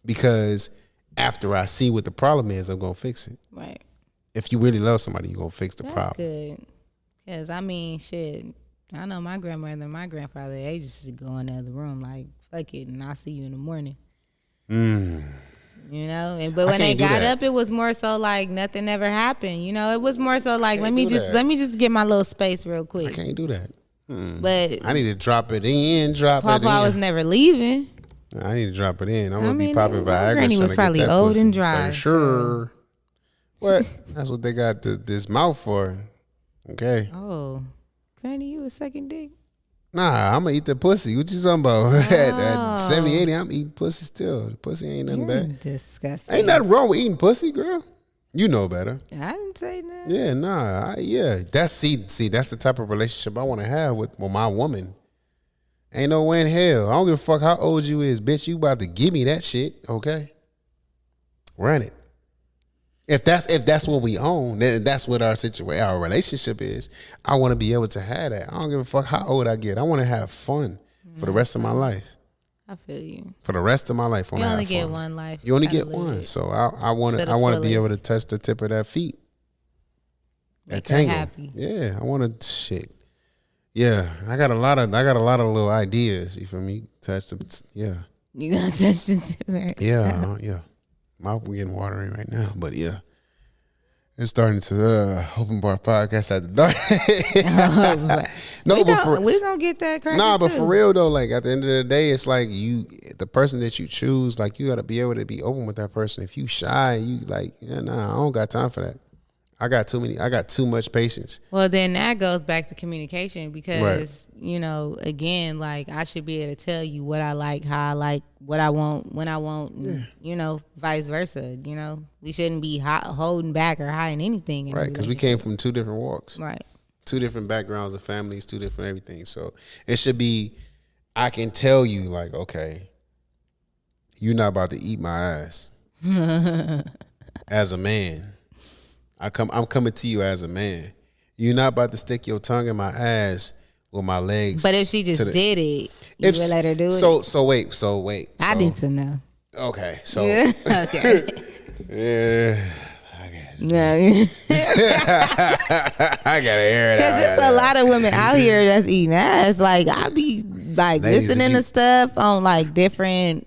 Because after I see what the problem is, I'm gonna fix it. Right. If you really love somebody, you're gonna fix the That's problem. good. Because, I mean, shit, I know my grandmother and my grandfather, they just go in the other room like, fuck it, and I'll see you in the morning. You know, but when they got up, it was more so like nothing ever happened. You know, it was more so like, let me just get my little space real quick. I can't do that. But I need to drop it in, Papa was never leaving. I need to drop it in. I'm gonna be popping Viagra. Granny was probably old and dry. For sure. So. What? That's what they got this mouth for. Okay. Oh, Granny, you a second dick? Nah, I'm gonna eat the pussy. What you talking about? At 70, 80, I'm eating pussy still. The pussy ain't nothing bad. Disgusting. Ain't nothing wrong with eating pussy, girl. You know better. I didn't say that. Yeah, nah, That's the type of relationship I want to have with my woman. Ain't no way in hell. I don't give a fuck how old you is, bitch. You about to give me that shit, okay? Run it. If that's what we own, then that's what our relationship is. I want to be able to have that. I don't give a fuck how old I get. I want to have fun for the rest of my life. I feel you. For the rest of my life, you only get one life. You only get one. So I want to be able to touch the tip of that feet. Make her happy. Yeah, I want to shit. Yeah, I got a lot of little ideas. You feel me? Touch the You gonna touch the tip of her toe. Yeah. Mouth getting watery right now, but yeah. It's starting to open bar podcast at the dark. We're gonna get that crazy. Nah, but for real though, like at the end of the day, it's like the person that you choose, like you gotta be able to be open with that person. If you shy, you like, I don't got time for that. I got too much patience. Well, then that goes back to communication because, you know, again, like I should be able to tell you what I like, how I like, what I want, when I want, and, you know, vice versa. You know, we shouldn't be holding back or hiding anything. Right, because we came from two different walks. Right. two different backgrounds of families, two different everything. So it should be, I can tell you like, okay, you're not about to eat my ass as a man. I'm coming to you as a man. You're not about to stick your tongue in my ass with my legs. But if she just did it, you would let her do it? So wait. I need to know. Okay, so. Okay. Yeah. Yeah. I gotta hear it. Because there's a lot of women out here that's eating ass. Like, I be like listening to stuff on like different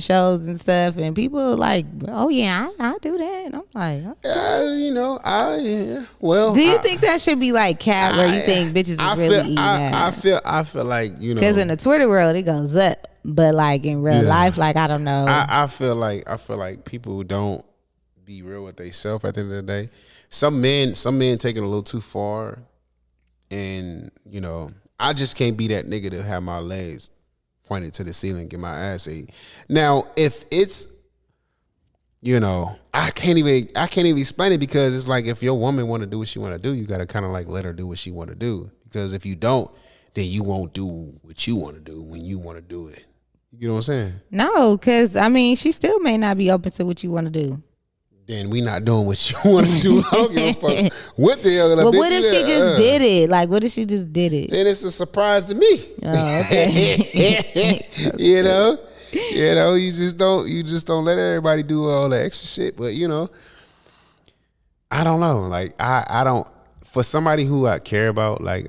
shows and stuff, and people like, oh yeah, I do that. And I'm like, okay. Well, do you think that should be like cat where you think bitches is really eating ass? I feel like, because in the Twitter world it goes up, but like in real life, like I don't know. I feel like people don't be real with themselves at the end of the day. Some men take it a little too far, and I just can't be that nigga to have my legs pointed to the ceiling, get my ass ate. Now, if it's, I can't even explain it, because it's like, if your woman want to do what she want to do, you got to kind of like let her do what she want to do, because if you don't, then you won't do what you want to do when you want to do it. You know what I'm saying? No, because I mean, she still may not be open to what you want to do. Then we not doing what you want to do. I don't give a fuck what the hell. But what if she just did it? Like, what if she just did it? Then it's a surprise to me. Oh, okay. You just don't let everybody do all the extra shit. But I don't know. Like, I don't. For somebody who I care about, like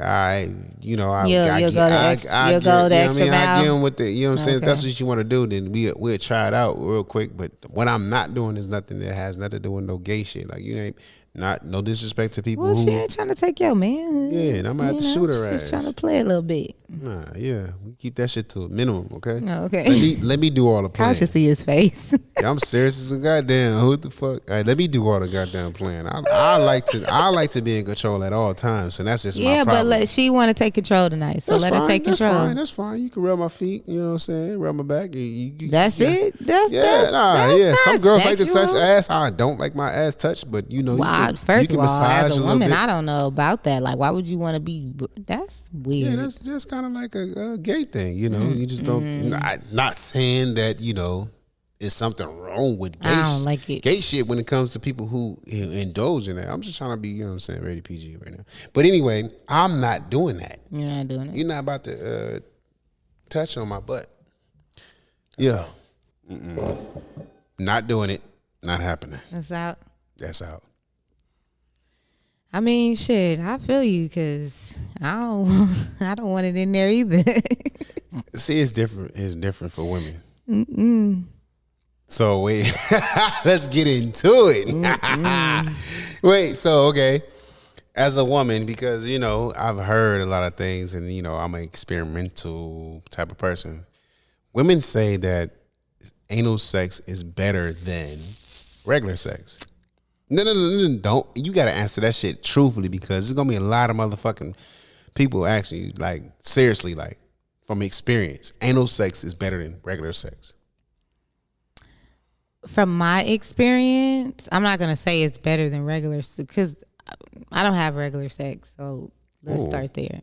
you'll go the extra mile. I get them with the, what I'm saying? If that's what you want to do, then we'll try it out real quick. But what I'm not doing is nothing that has nothing to do with no gay shit. Like, no disrespect to people who. She ain't trying to take your man. Yeah, and I'm gonna have to shoot her ass. She's trying to play a little bit. Nah, yeah, we keep that shit to a minimum, okay? Oh, okay. Let me do all the playing. I should see his face. Yeah, I'm serious as a goddamn. Who the fuck? All right, let me do all the goddamn playing. I like to be in control at all times, and that's just my problem. Yeah, but she want to take control tonight, so let her take control. That's fine. You can rub my feet. You know what I'm saying? Rub my back. That's it. Some girls like to touch ass. I don't like my ass touched, but first of all, as a woman, I don't know about that. Like, why would you want to be? That's weird. Yeah, that's just kind of like a gay thing, You just don't. Not saying that is something wrong with gay. I don't like it. Gay shit when it comes to people who indulge in that. I'm just trying to be, rated PG right now. But anyway, I'm not doing that. You're not doing it. You're not about to touch on my butt. Yeah. Not doing it. Not happening. That's out. That's out. I mean, shit, I feel you, because I don't want it in there either. See, it's different. It's different for women. So wait, let's get into it. Wait, so okay, as a woman, because I've heard a lot of things, and I'm an experimental type of person. Women say that anal sex is better than regular sex. No, don't. You got to answer that shit truthfully, because there's gonna be a lot of motherfucking people actually, like, seriously, like, from experience, anal sex is better than regular sex. From my experience, I'm not gonna say it's better than regular, because I don't have regular sex. So let's start there.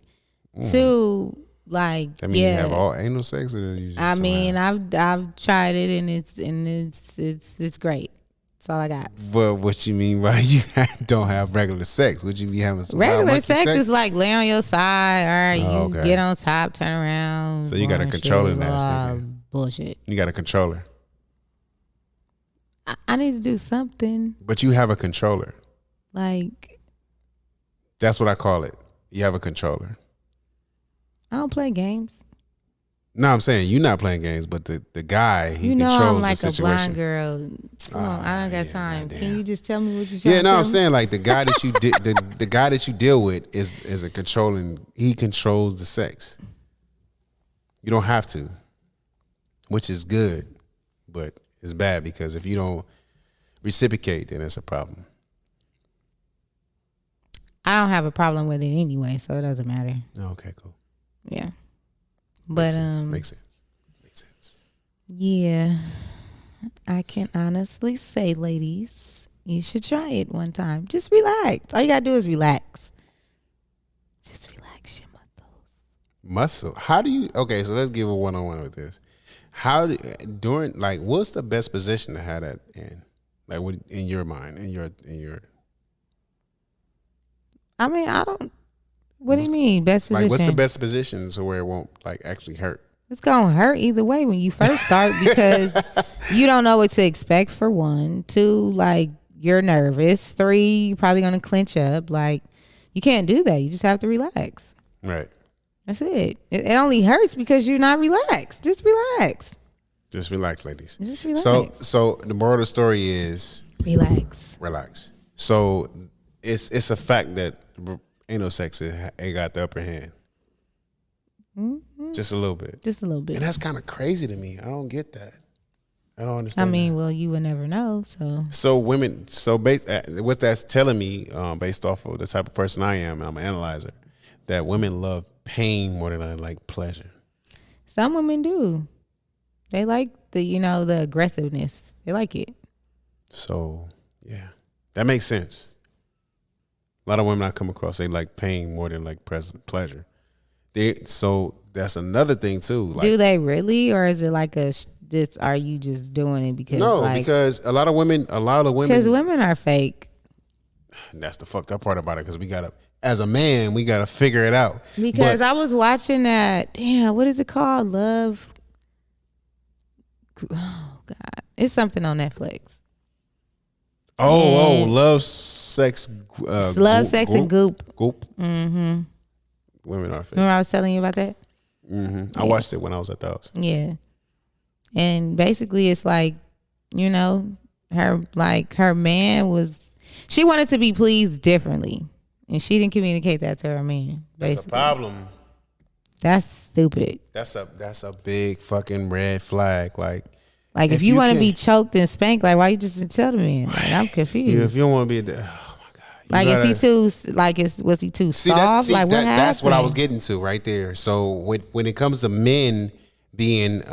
2, like, that means you have all anal sex, or you just I've tried it, and it's great. That's all I got. Well, what you mean by you don't have regular sex? Would you be having some regular sex? Is like lay on your side, all right, get on top, turn around. So you got a controller in that bullshit. You got a controller. I need to do something. But you have a controller. Like, that's what I call it. You have a controller. I don't play games. No, I'm saying you're not playing games, but the guy, he controls I'm like the situation. A blind girl. Come on, I don't got time. Can you just tell me what you're trying to tell I'm saying, like, the guy that you the guy that you deal with is a controlling. He controls the sex. You don't have to, which is good, but it's bad, because if you don't reciprocate, then it's a problem. I don't have a problem with it anyway, so it doesn't matter. Okay, cool. Yeah. But makes sense. Yeah, I can honestly say, ladies, You should try it one time. Just relax. All you gotta do is relax. Just relax your muscle. How do you? Okay, so let's give a one-on-one with this. How do, during like what's the best position to have that in? Like what in your mind, in your. I mean, I don't. What do you mean best position? Like what's the best position so where it won't like actually hurt? It's gonna hurt either way when you first start because you don't know what to expect. For one, two, like you're nervous. Three, you're probably gonna clench up. Like you can't do that. You just have to relax. Right. That's it. It only hurts because you're not relaxed. Just relax. Just relax, ladies. Just relax. So the moral of the story is relax. So it's a fact that anal sex it got the upper hand. Mm-hmm. Just a little bit. And that's kind of crazy to me. I don't get that. I don't understand. I mean, well, you would never know. So women. So what that's telling me, based off of the type of person I am, and I'm an analyzer, that women love pain more than I like pleasure. Some women do. They like the aggressiveness. They like it. So yeah, that makes sense. A lot of women I come across, they like pain more than like pleasure. So that's another thing too. Like, do they really, or is it like are you just doing it because? No, because a lot of women, because women are fake. That's the fucked up part about it. Because as a man, we gotta figure it out. Because I was watching that. Damn, what is it called? Love. Oh God, it's something on Netflix. Love, sex, sex, and goop. Goop. Mm-hmm. Women are fake. Remember I was telling you about that? Mm-hmm. I watched it when I was at the house. Yeah, and basically it's like, her man she wanted to be pleased differently, and she didn't communicate that to her man. Basically. That's a problem. That's stupid. That's a big fucking red flag. Like if you want to be choked and spanked, like why you just didn't tell the man? Like I'm confused. Yeah, if you don't want to be like, is he too? Like, was he too soft? Like, what happened? That's what I was getting to right there. So when it comes to men being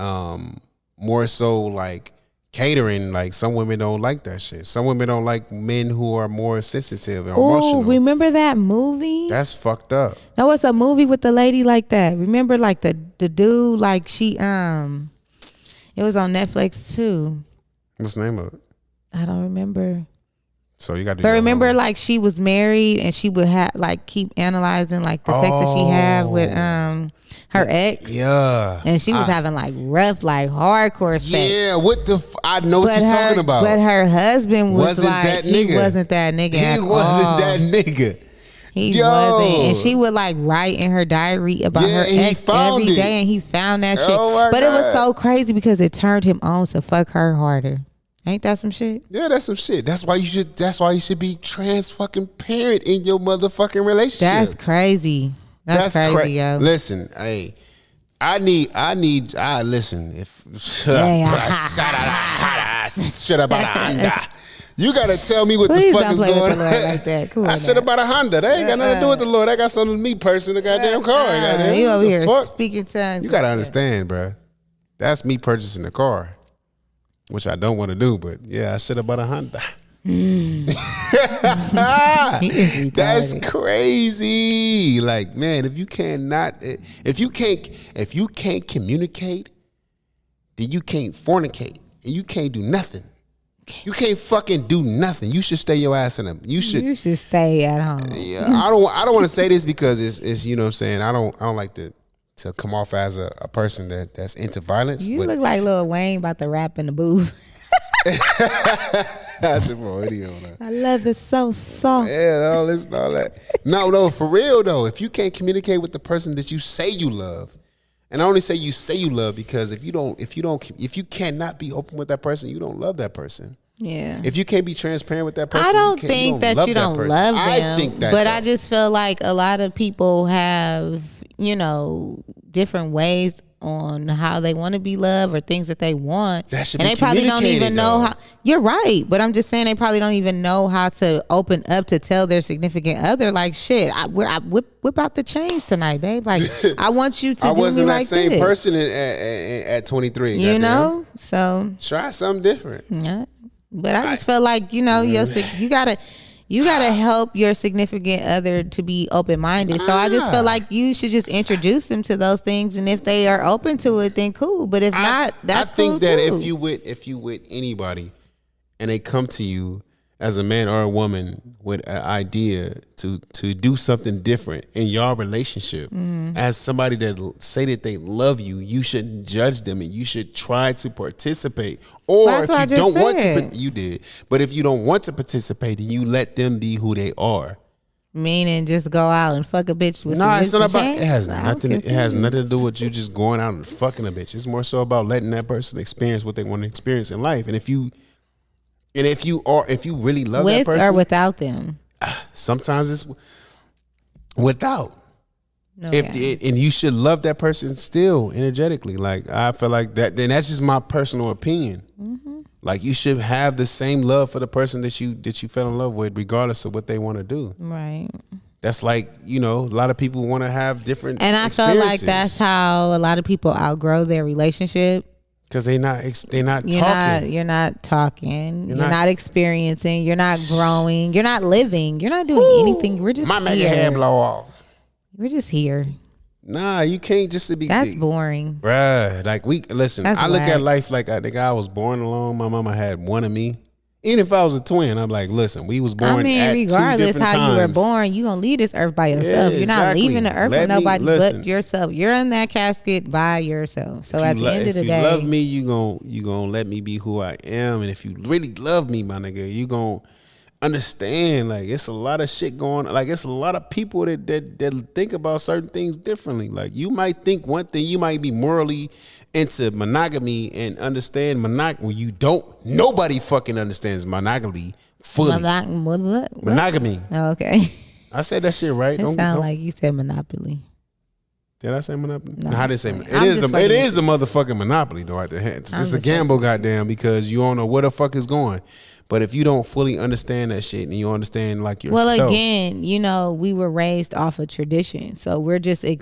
more so like catering, like some women don't like that shit. Some women don't like men who are more sensitive and emotional. Remember that movie? That's fucked up. No, it's a movie with the lady like that. Remember, like the dude, like she it was on Netflix too. What's the name of it? I don't remember. So you got to. But remember, like she was married and she would have like keep analyzing like the sex that she had with her ex. Yeah. And she was having like rough, like hardcore sex. Yeah. I know what you're talking about. But her husband wasn't that nigga. He wasn't that nigga. He wasn't. And she would like write in her diary about her ex every day, and he found that shit. But it was so crazy because it turned him on to fuck her harder. Ain't that some shit? Yeah, that's some shit. That's why you should be trans fucking parent in your motherfucking relationship. That's crazy. That's crazy, yo. Listen, hey, listen, if shut up about a Honda. You gotta tell me what the fuck is going on. Like that. Cool. I said about a Honda. That ain't got nothing to do with the Lord. That got something with me personally. The goddamn car. You over here speaking tongues. You gotta understand, bro. That's me purchasing the car, which I don't want to do. But yeah, I said about a Honda. That's crazy. Like, man, if you can't communicate, then you can't fornicate, and you can't do nothing. You can't fucking do nothing. You should stay your ass in them. You should stay at home. Yeah, I don't want to say this because it's you know what I'm saying. I don't like to come off as a person that's into violence. You look like Lil Wayne about to rap in the booth. That's a bro idiot on that. I love this so soft. Yeah, all that. No, for real though. If you can't communicate with the person that you say you love, and I only say you love because if you cannot be open with that person, you don't love that person. Yeah. If you can't be transparent with that person, I don't think that you don't love them. I think that, but I just feel like a lot of people have, different ways on how they want to be loved or things that they want. That should and be they probably don't even know though. how. You're right, but I'm just saying they probably don't even know how to open up to tell their significant other, like, shit, I whip out the chains tonight, babe. Like, I want you to do me like this. I wasn't that same person at 23. So try something different. Yeah. But I just feel like, you gotta help your significant other to be open minded. So I just feel like you should just introduce them to those things, and if they are open to it, then cool. But if not, that's cool too. I think that if you with anybody, and they come to you as a man or a woman with an idea to do something different in your relationship, as somebody that say that they love you, you shouldn't judge them and you should try to participate. Or if you don't want to, you did. But if you don't want to participate, then you let them be who they are. Meaning just go out and fuck a bitch with it's not about. It has nothing. It has nothing to do with you just going out and fucking a bitch. It's more so about letting that person experience what they want to experience in life. And if you really love that person, with or without them, sometimes it's without. Okay. And you should love that person still energetically. Like, I feel like that. Then that's just my personal opinion. Mm-hmm. Like, you should have the same love for the person that you fell in love with, regardless of what they want to do. Right. That's like, a lot of people want to have different. And I feel like that's how a lot of people outgrow their relationship. Because they're not talking. You're not talking. You're not experiencing. You're not growing. You're not living. You're not doing anything. We're just here. Make your head blow off. We're just here. Nah, you can't just be. That's boring. Bruh, like listen, I look at life like I was born alone. My mama had one of me. Even if I was a twin, I'm like, listen, we was born at regardless 2 different how times. You were born, you gonna leave this earth by yourself. You're not leaving the earth with nobody but yourself. You're in that casket by yourself. So at the end of the day, if you love me, you gonna let me be who I am. And if you really love me, my nigga, you gonna understand. Like, it's a lot of shit going on. Like, it's a lot of people that think about certain things differently. Like, you might think one thing, you might be morally into monogamy and understand monogamy. You don't. Nobody fucking understands monogamy fully. Monogamy. Oh, okay. I said that shit right. It sound like you said monopoly. Did I say monopoly? No, I didn't say it. It is a motherfucking monopoly though. It's a gamble, goddamn, because you don't know where the fuck is going. But if you don't fully understand that shit and you understand like yourself. Well, again, we were raised off of tradition, so we're just we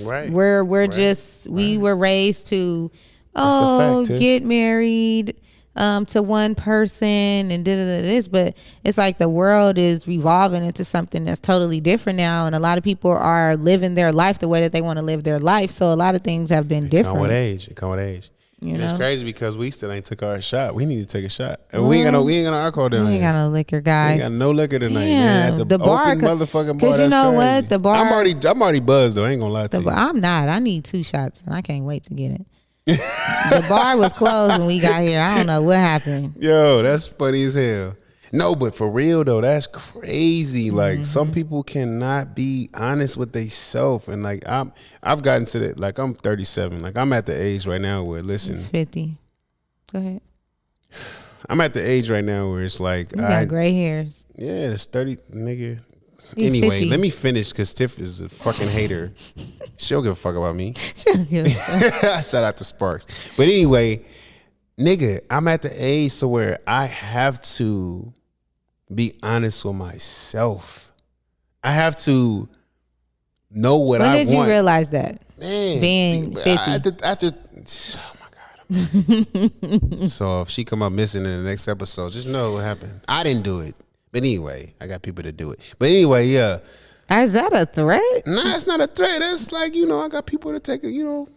were raised to get married to one person and this, but it's like the world is revolving into something that's totally different now, and a lot of people are living their life the way that they want to live their life. So a lot of things have been different. It come with age. It's crazy because we still ain't took our shot. We need to take a shot. And we ain't got no alcohol down here. We ain't got no liquor, guys. We ain't got no liquor tonight, man. At the bar, motherfucking bar. Because you know what? The bar. I'm already buzzed though. I ain't gonna lie to you. I'm not. I need 2 shots and I can't wait to get it. The bar was closed when we got here. I don't know what happened. Yo, that's funny as hell. No, but for real though, that's crazy. Like, some people cannot be honest with themselves, and like I've gotten to that. Like, I'm 37. Like, I'm at the age right now where It's 50. Go ahead. I'm at the age right now where it's like you got gray hairs. Yeah, it's 30, nigga. Anyway, 50. Let me finish because Tiff is a fucking hater. She don't give a fuck about me. Shout out to Sparks. But anyway, nigga, I'm at the age so where I have to be honest with myself. I have to know what I want. When did you realize that? Man, being 50. After oh my God. So if she come up missing in the next episode, just know what happened. I didn't do it. But anyway, I got people to do it. But anyway, yeah. Is that a threat? Nah, it's not a threat. It's like, I got people to take it,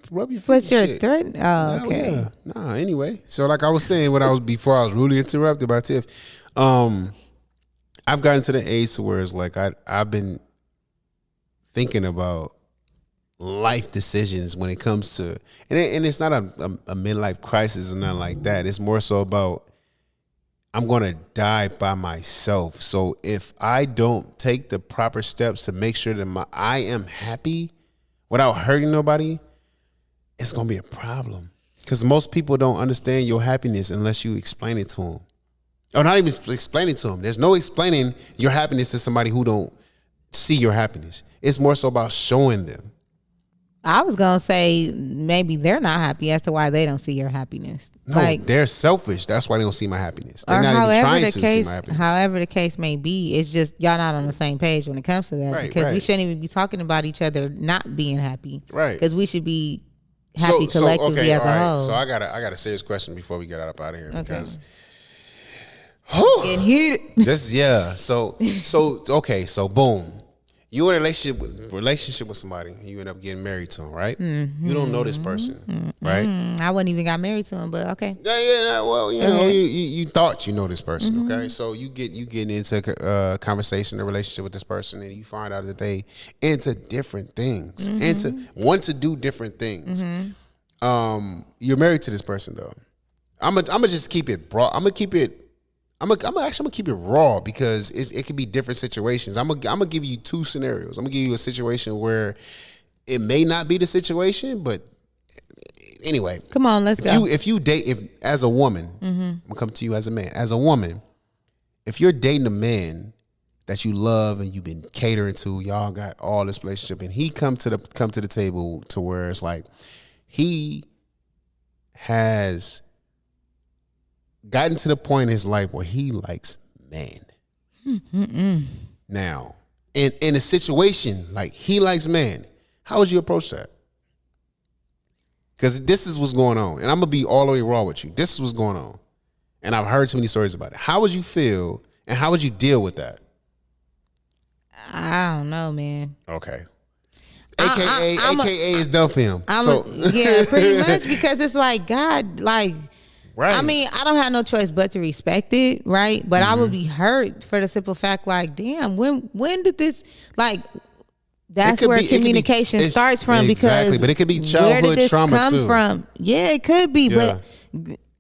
rub your feet. What's your threat? Oh, okay. Yeah. Nah, anyway. So like I was saying before I was really interrupted by Tiff, I've gotten to the age where it's like I've been thinking about life decisions when it comes to, and it's not a midlife crisis or nothing like that. It's more so about, I'm going to die by myself. So if I don't take the proper steps to make sure that I am happy without hurting nobody, it's going to be a problem. Because most people don't understand your happiness unless you explain it to them. Or not even explain it to them. There's no explaining your happiness to somebody who don't see your happiness. It's more so about showing them. I was going to say maybe they're not happy as to why they don't see your happiness. No, they're selfish. That's why they don't see my happiness. They're not even trying to see my happiness. However the case may be, it's just y'all not on the same page when it comes to that. Right, because we shouldn't even be talking about each other not being happy. Right. Because we should be happy collectively as a whole. So I got a serious question before we get up out of here. Because, Getting heated. So okay. So boom. You in a relationship with somebody, you end up getting married to him, right? Mm-hmm. You don't know this person, right? I wouldn't even got married to him, but okay. Yeah. Well, you know, you thought you know this person, okay? So you getting into a conversation, a relationship with this person, and you find out that they into different things, want to do different things. You're married to this person though. I'm gonna just keep it broad. I'm gonna keep it raw because it could be different situations. I'm gonna give you two scenarios. I'm gonna give you a situation where it may not be the situation, but anyway. Come on, let's go. If as a woman, I'm gonna come to you as a man. As a woman, if you're dating a man that you love and you've been catering to, y'all got all this relationship, and he come to the table to where it's like he has gotten to the point in his life where he likes man. Now, in a situation like he likes man, how would you approach that? Because this is what's going on, and I'm gonna be all the way raw with you. This is what's going on, and I've heard too many stories about it. How would you feel, and how would you deal with that? I don't know, man. Okay. AKA is done for him. Yeah, pretty much, because it's like God, like. Right. I mean, I don't have no choice but to respect it, right? But I would be hurt for the simple fact, like, damn, when did this, like, that's where communication starts from. Exactly, because but it could be childhood where did this trauma come too. From? Yeah, it could be, but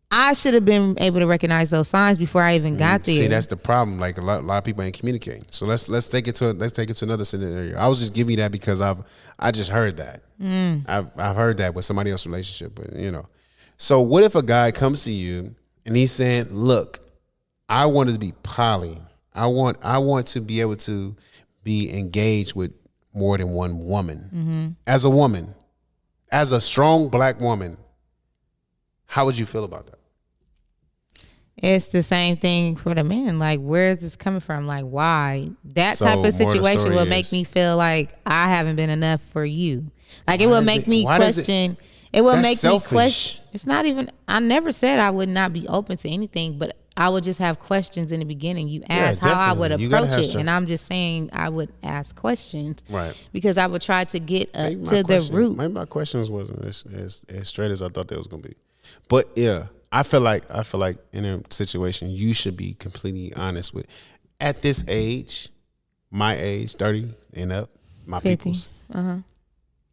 I should have been able to recognize those signs before I even got there. See, that's the problem. Like a lot of people ain't communicating. So let's take it to another scenario. I was just giving you that because I just heard that. I've heard that with somebody else's relationship, but you know. So what if a guy comes to you and he's saying, "Look, I want to be poly. I want to be able to be engaged with more than one woman." As a woman, as a strong black woman, how would you feel about that? It's the same thing for the men. Like, where is this coming from? Like, why? That type of situation will make me feel like I haven't been enough for you. Like, it will make me question. It will make me question. It's not even, I never said I would not be open to anything, but I would just have questions in the beginning. You asked how I would approach it, and I'm just saying I would ask questions. Right. Because I would try to get to the root. Maybe my questions wasn't as straight as I thought they was going to be. But yeah, I feel like in a situation, you should be completely honest with, at this age, my age, 30 and up, my 50. People's.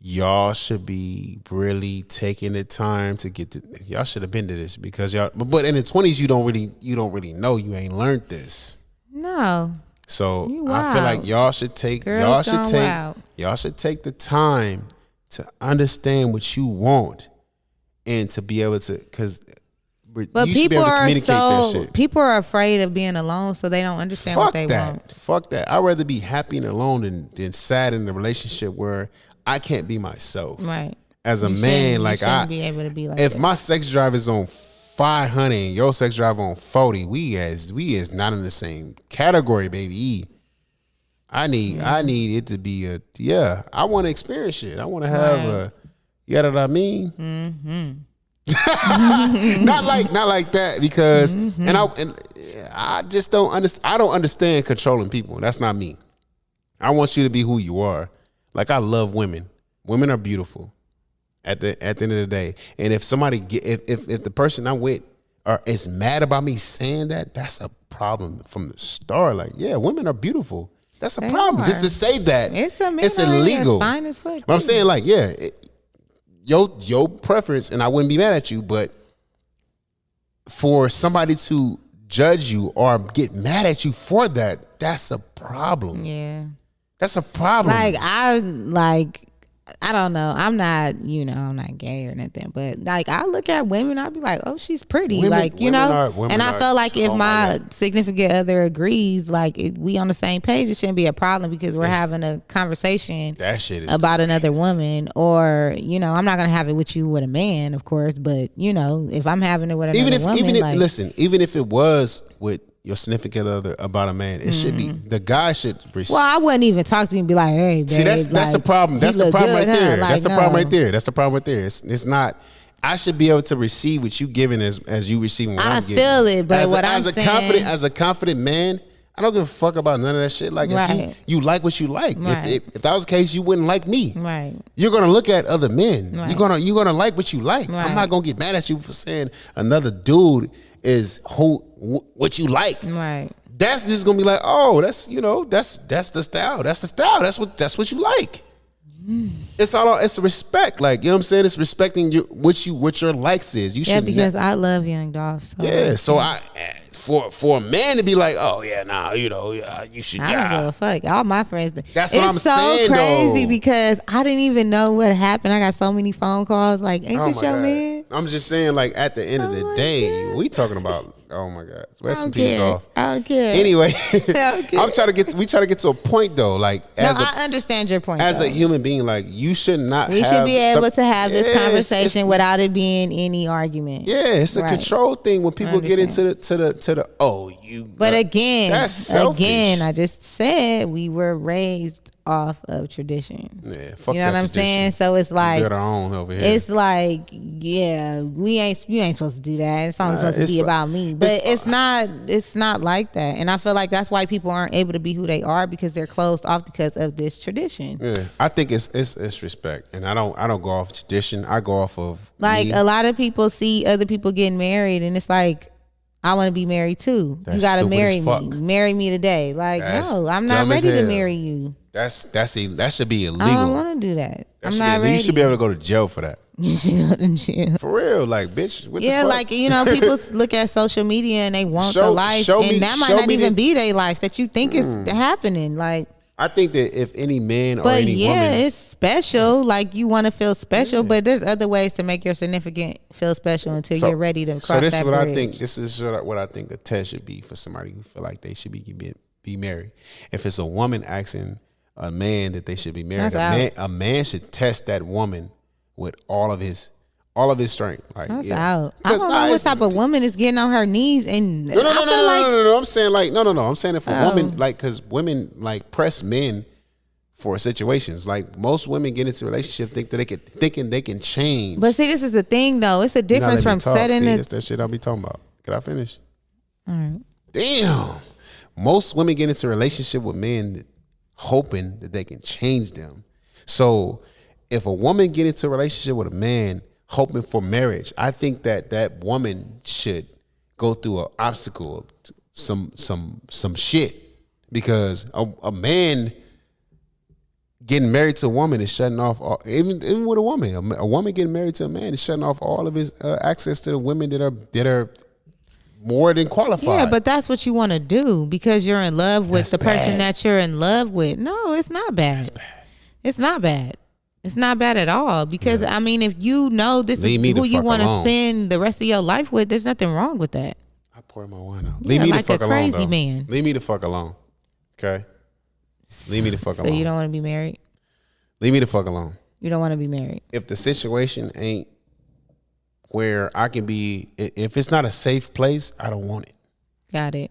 Y'all should be really taking the time to get to. Y'all should have been to this because y'all. But in the 20s, you don't really know. You ain't learned this. No. So I feel like y'all should take. Y'all should take the time to understand what you want and to be able to. Because. But people people are afraid of being alone, so they don't understand what they want. Fuck that. I'd rather be happy and alone than sad in a relationship where I can't be myself. Right. As a man, like I be able to be like if that. My sex drive is on 500 and your sex drive on 40, we is not in the same category, baby. I need it to be I want to experience it. I want to have you know what I mean? not like that because and I just don't understand. I don't understand controlling people. That's not me. I want you to be who you are. Like I love women. Women are beautiful. At the end of the day, and if somebody if the person I'm with is mad about me saying that, that's a problem from the start. Like women are beautiful. That's a problem. Just to say that it's illegal. Fine as fuck. But I'm saying like your preference, and I wouldn't be mad at you, but for somebody to judge you or get mad at you for that, that's a problem. Yeah. That's a problem. I don't know. I'm not, I'm not gay or nothing, but like I look at women, I'd be like, oh, she's pretty. And I felt like if my significant other agrees, like if we on the same page, it shouldn't be a problem because we're having a conversation about another woman, or, I'm not going to have it with you with a man, of course, but if I'm having it with another woman. Even if it was with your significant other about a man, it should be the guy should. Well, I wouldn't even talk to him and be like, "Hey, babe." See, that's the problem. That's the problem right there. That's the problem right there. That's the problem right there. It's not. I should be able to receive what you giving as you receiving what I'm giving. I feel it, but as a confident man, I don't give a fuck about none of that shit. Like if you like what you like. Right. If that was the case, you wouldn't like me. Right. You're gonna look at other men. Right. You're gonna like what you like. Right. I'm not gonna get mad at you for saying another dude is what you like. Right. That's just gonna be like, oh, that's the style. That's the style. That's what you like. It's respect. Like, you know what I'm saying? It's respecting what your likes is. You should. Because I love Young Dolph. So yeah. So for a man to be like, oh yeah, nah, you should. I don't give a fuck. All my friends. That's what I'm saying. It's so crazy though. Because I didn't even know what happened. I got so many phone calls. Like, ain't this your man? I'm just saying, like, at the end of the day, we talking about. Oh my God! Rest in peace, Dolph. I don't care. Anyway, I try to get to a point though. Like, I understand your point. As a human being, like, you should not. We should be able to have this conversation without it being any argument. Yeah, it's a control thing when people get into the you. But again, that's selfish. I just said we were raised off of tradition. Yeah, fuck you know what I'm saying? So it's like our own over here. It's like, yeah, you ain't supposed to do that. It's only supposed to be about me. But it's not like that. And I feel like that's why people aren't able to be who they are, because they're closed off because of this tradition. Yeah. I think it's respect. And I don't go off tradition. I go off of like me. A lot of people see other people getting married and it's like, I want to be married too. That's you gotta marry me. Marry me today. Like, no, I'm not ready to marry you. That should be illegal. I don't want to do that. I'm not ready. You should be able to go to jail for that. You should go to jail. For real, like, bitch. What the fuck? Like, people look at social media and they want the life, and that might not even be their life that you think is happening. Like, I think that if any man or any woman, it's special. Like, you want to feel special, but there's other ways to make your significant feel special until you're ready to cross that bridge. So this is what I think a test should be for somebody who feel like they should be married. If it's a woman asking a man that they should be married, a man should test that woman with all of his strength. Like, that's out. I don't know what type of woman is getting on her knees and no. I'm saying like no. I'm saying if a woman, like, because women like press men for situations. Like, most women get into a relationship thinking they can change. But see, this is the thing though. It's a difference from setting it. That's that shit I'll be talking about. Can I finish? All right. Damn. Most women get into a relationship with men hoping that they can change them. So if a woman get into a relationship with a man hoping for marriage, I think that woman should go through an obstacle, some shit, because a man getting married to a woman is shutting off even with a woman getting married to a man is shutting off all of his access to the women that are more than qualified. Yeah, but that's what you want to do because you're in love with the person that you're in love with. No, it's not bad. That's bad. It's not bad. It's not bad at all because, I mean, if you know this is who you want to spend the rest of your life with, there's nothing wrong with that. I pour my wine out. Leave me the fuck alone, crazy man. Leave me the fuck alone. Okay? Leave me the fuck alone. So you don't want to be married? Leave me the fuck alone. You don't want to be married? If the situation ain't where I can be, if it's not a safe place, I don't want it. Got it.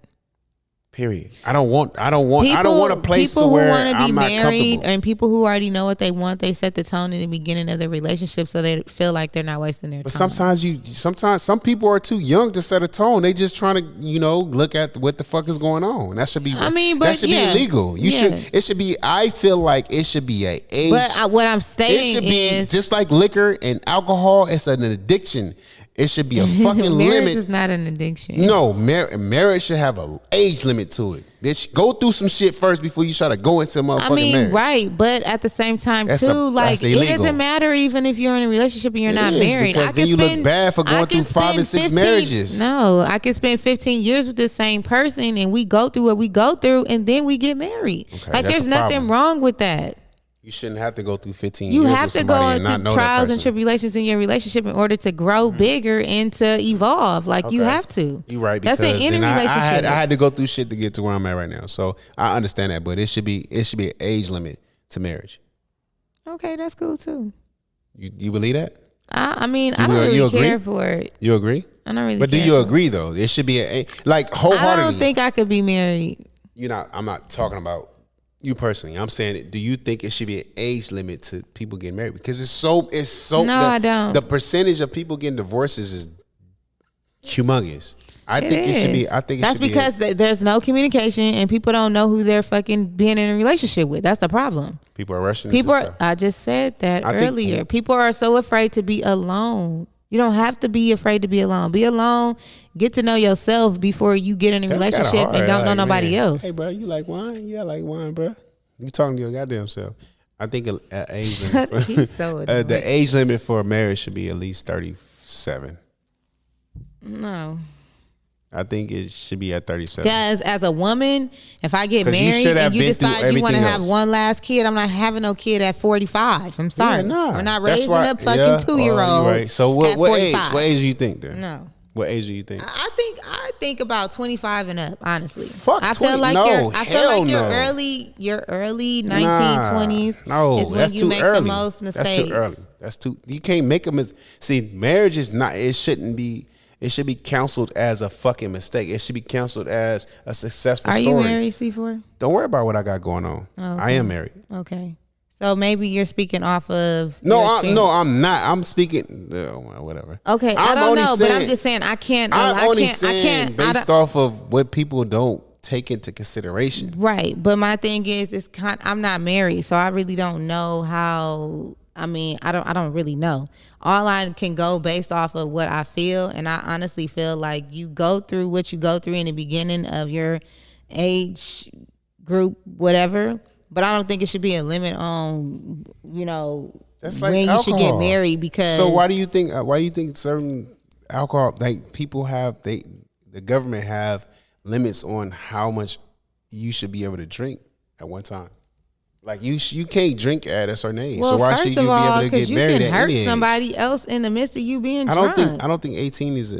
Period. I don't want a place to where I'm not comfortable. And people who already know what they want, they set the tone in the beginning of the relationship so they feel like they're not wasting their time. But sometimes some people are too young to set a tone. They just trying to, look at what the fuck is going on. That should be be illegal. It should be, I feel like it should be a age. But what I'm stating is just like liquor and alcohol, it's an addiction. It should be a fucking limit. Marriage is not an addiction. No, marriage should have an age limit to it. Bitch, go through some shit first before you try to go into motherfucking marriage. Right, but at the same time it doesn't matter even if you're in a relationship and you're not married. Because then you look bad for going through 5 and 6 marriages. No, I can spend 15 years with the same person and we go through what we go through and then we get married. Okay, there's nothing wrong with that. You shouldn't have to go through 15 years. You have to go into trials and tribulations in your relationship in order to grow bigger and to evolve. You have to. You're right. That's an inner relationship. I had to go through shit to get to where I'm at right now. So I understand that, but it should be an age limit to marriage. Okay, that's cool too. You believe that? I don't really care for it. You agree? I don't really. But do you agree though? It should be wholeheartedly. I don't think I could be married. I'm not talking about You personally, I'm saying it. Do you think it should be an age limit to people getting married? Because it's so. No, I don't. The percentage of people getting divorces is humongous. I think it should be. I think that's because there's no communication and people don't know who they're fucking being in a relationship with. That's the problem. People are rushing. I just said that earlier. People are so afraid to be alone. You don't have to be afraid to be alone. Be alone. Get to know yourself before you get in a relationship and don't know nobody else. Hey, bro, you like wine? Yeah, I like wine, bro. You talking to your goddamn self. I think age limit He's so the age limit for marriage should be at least 37. No. I think it should be at 37. Because as a woman, if I get married and you decide you want to have one last kid, I'm not having no kid at 45. I'm sorry. We're not raising a fucking 2-year-old. Right. So what age? What age do you think then? No. What age do you think? I think about 25 and up, honestly. Fuck, I feel 20. like no, your early 1920s no, is when you make the most mistakes. That's too early. That's too. You can't make a mistake. See, marriage is not. It shouldn't be. It should be counseled as a fucking mistake. It should be counseled as a successful story. Are you married, C4? Don't worry about what I got going on. Oh, okay. I am married. Okay. So maybe you're speaking off of I'm not. I'm speaking whatever. Okay, I don't know, but I'm just saying I can't. Based off of what people don't take into consideration. Right, but my thing is, I'm not married, so I really don't know how. I mean, I don't really know. All I can go based off of what I feel, and I honestly feel like you go through what you go through in the beginning of your age group, whatever. But I don't think it should be a limit on, that's like when alcohol. You should get married. Because so why do you think certain alcohol, like people the government have limits on how much you should be able to drink at one time? Like you can't drink at a certain age. Well, so why should you be able to get married at any age? You can hurt somebody else in the midst of you being drunk. I don't think 18 is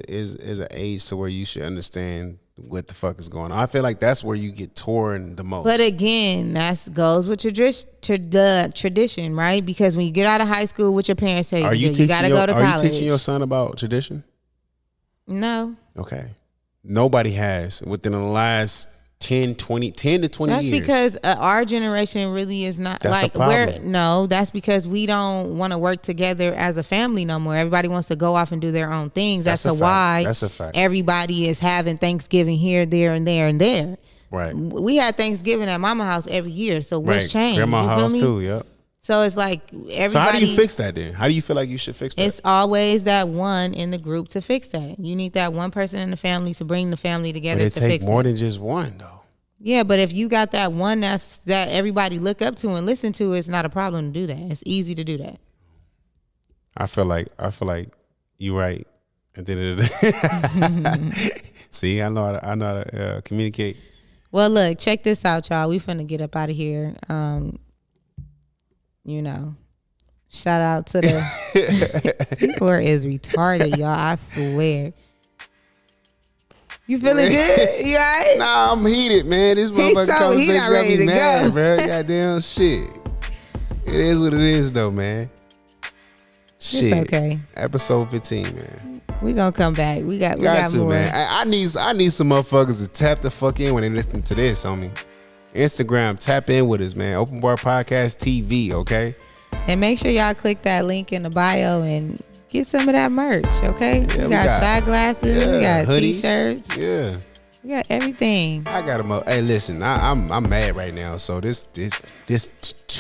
an age to where you should understand what the fuck is going on. I feel like that's where you get torn the most. But again, that goes with the tradition, right? Because when you get out of high school, what your parents say, you gotta go to college. Are you teaching your son about tradition? No. Okay. Nobody has within the last 10 to 20 years. That's because our generation really is not that's because we don't want to work together as a family no more. Everybody wants to go off and do their own things. That's why everybody is having Thanksgiving here, there, and there, and there. Right. We had Thanksgiving at Mama house every year. So what's changed? Grandma house too, yep. So it's like everybody. So how do you fix that then? How do you feel like you should fix that? It's always that one in the group to fix that. You need that one person in the family to bring the family together to fix it. It takes more than just one though. Yeah, but if you got that one that everybody look up to and listen to, it's not a problem to do that. It's easy to do that. I feel like you're right. At the end of the day. See, I know how to communicate. Well, look, check this out, y'all. We finna get up out of here. Shout out to the C4 is retarded, y'all. I swear. You feeling good? You all right? Nah, I'm heated, man. This motherfucker conversation got me mad, bro. Goddamn shit. It is what it is, though, man. Shit. It's okay. Episode 15, man. We gonna come back. We got more. Man. I need some motherfuckers to tap the fuck in when they listen to this, homie. Instagram, tap in with us, man. Open Bar Podcast TV, okay? And make sure y'all click that link in the bio and get some of that merch, okay? Yeah, we got shot glasses, we got hoodies, t-shirts. Yeah. We got everything. I got them up. Hey, listen, I'm mad right now. So this to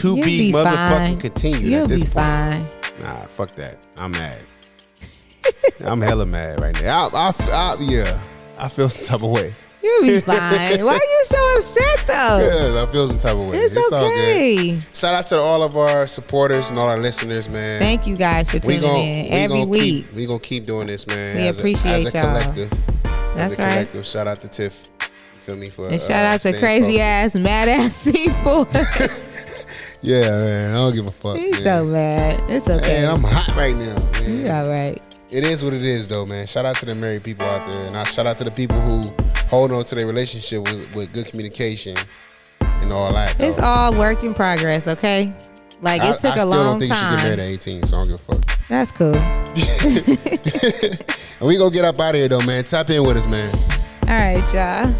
You'll be motherfucking fine. continued You'll at this be point. Fine. Nah, fuck that. I'm mad. I'm hella mad right now. I feel some type of way. You'll be fine. Why are you so upset though? Yeah, I feel some type of way. It's okay. All good. Shout out to all of our supporters and all our listeners, man. Thank you guys for tuning in every week. We're going to keep doing this, man. We appreciate y'all. Collective. That's right. Collective. Shout out to Tiff. You feel me? And shout out to crazy ass, mad ass C4. Yeah, man. I don't give a fuck. He's so mad. It's okay. Man, I'm hot right now, man. You all right. It is what it is, though, man. Shout out to the married people out there. And I shout out to the people who hold on to their relationship with good communication and all that. Though. It's all work in progress, okay? Like, it took a long time. I still don't think you should get married at 18, so I don't give a fuck. That's cool. And we gonna get up out of here, though, man. Tap in with us, man. All right, y'all.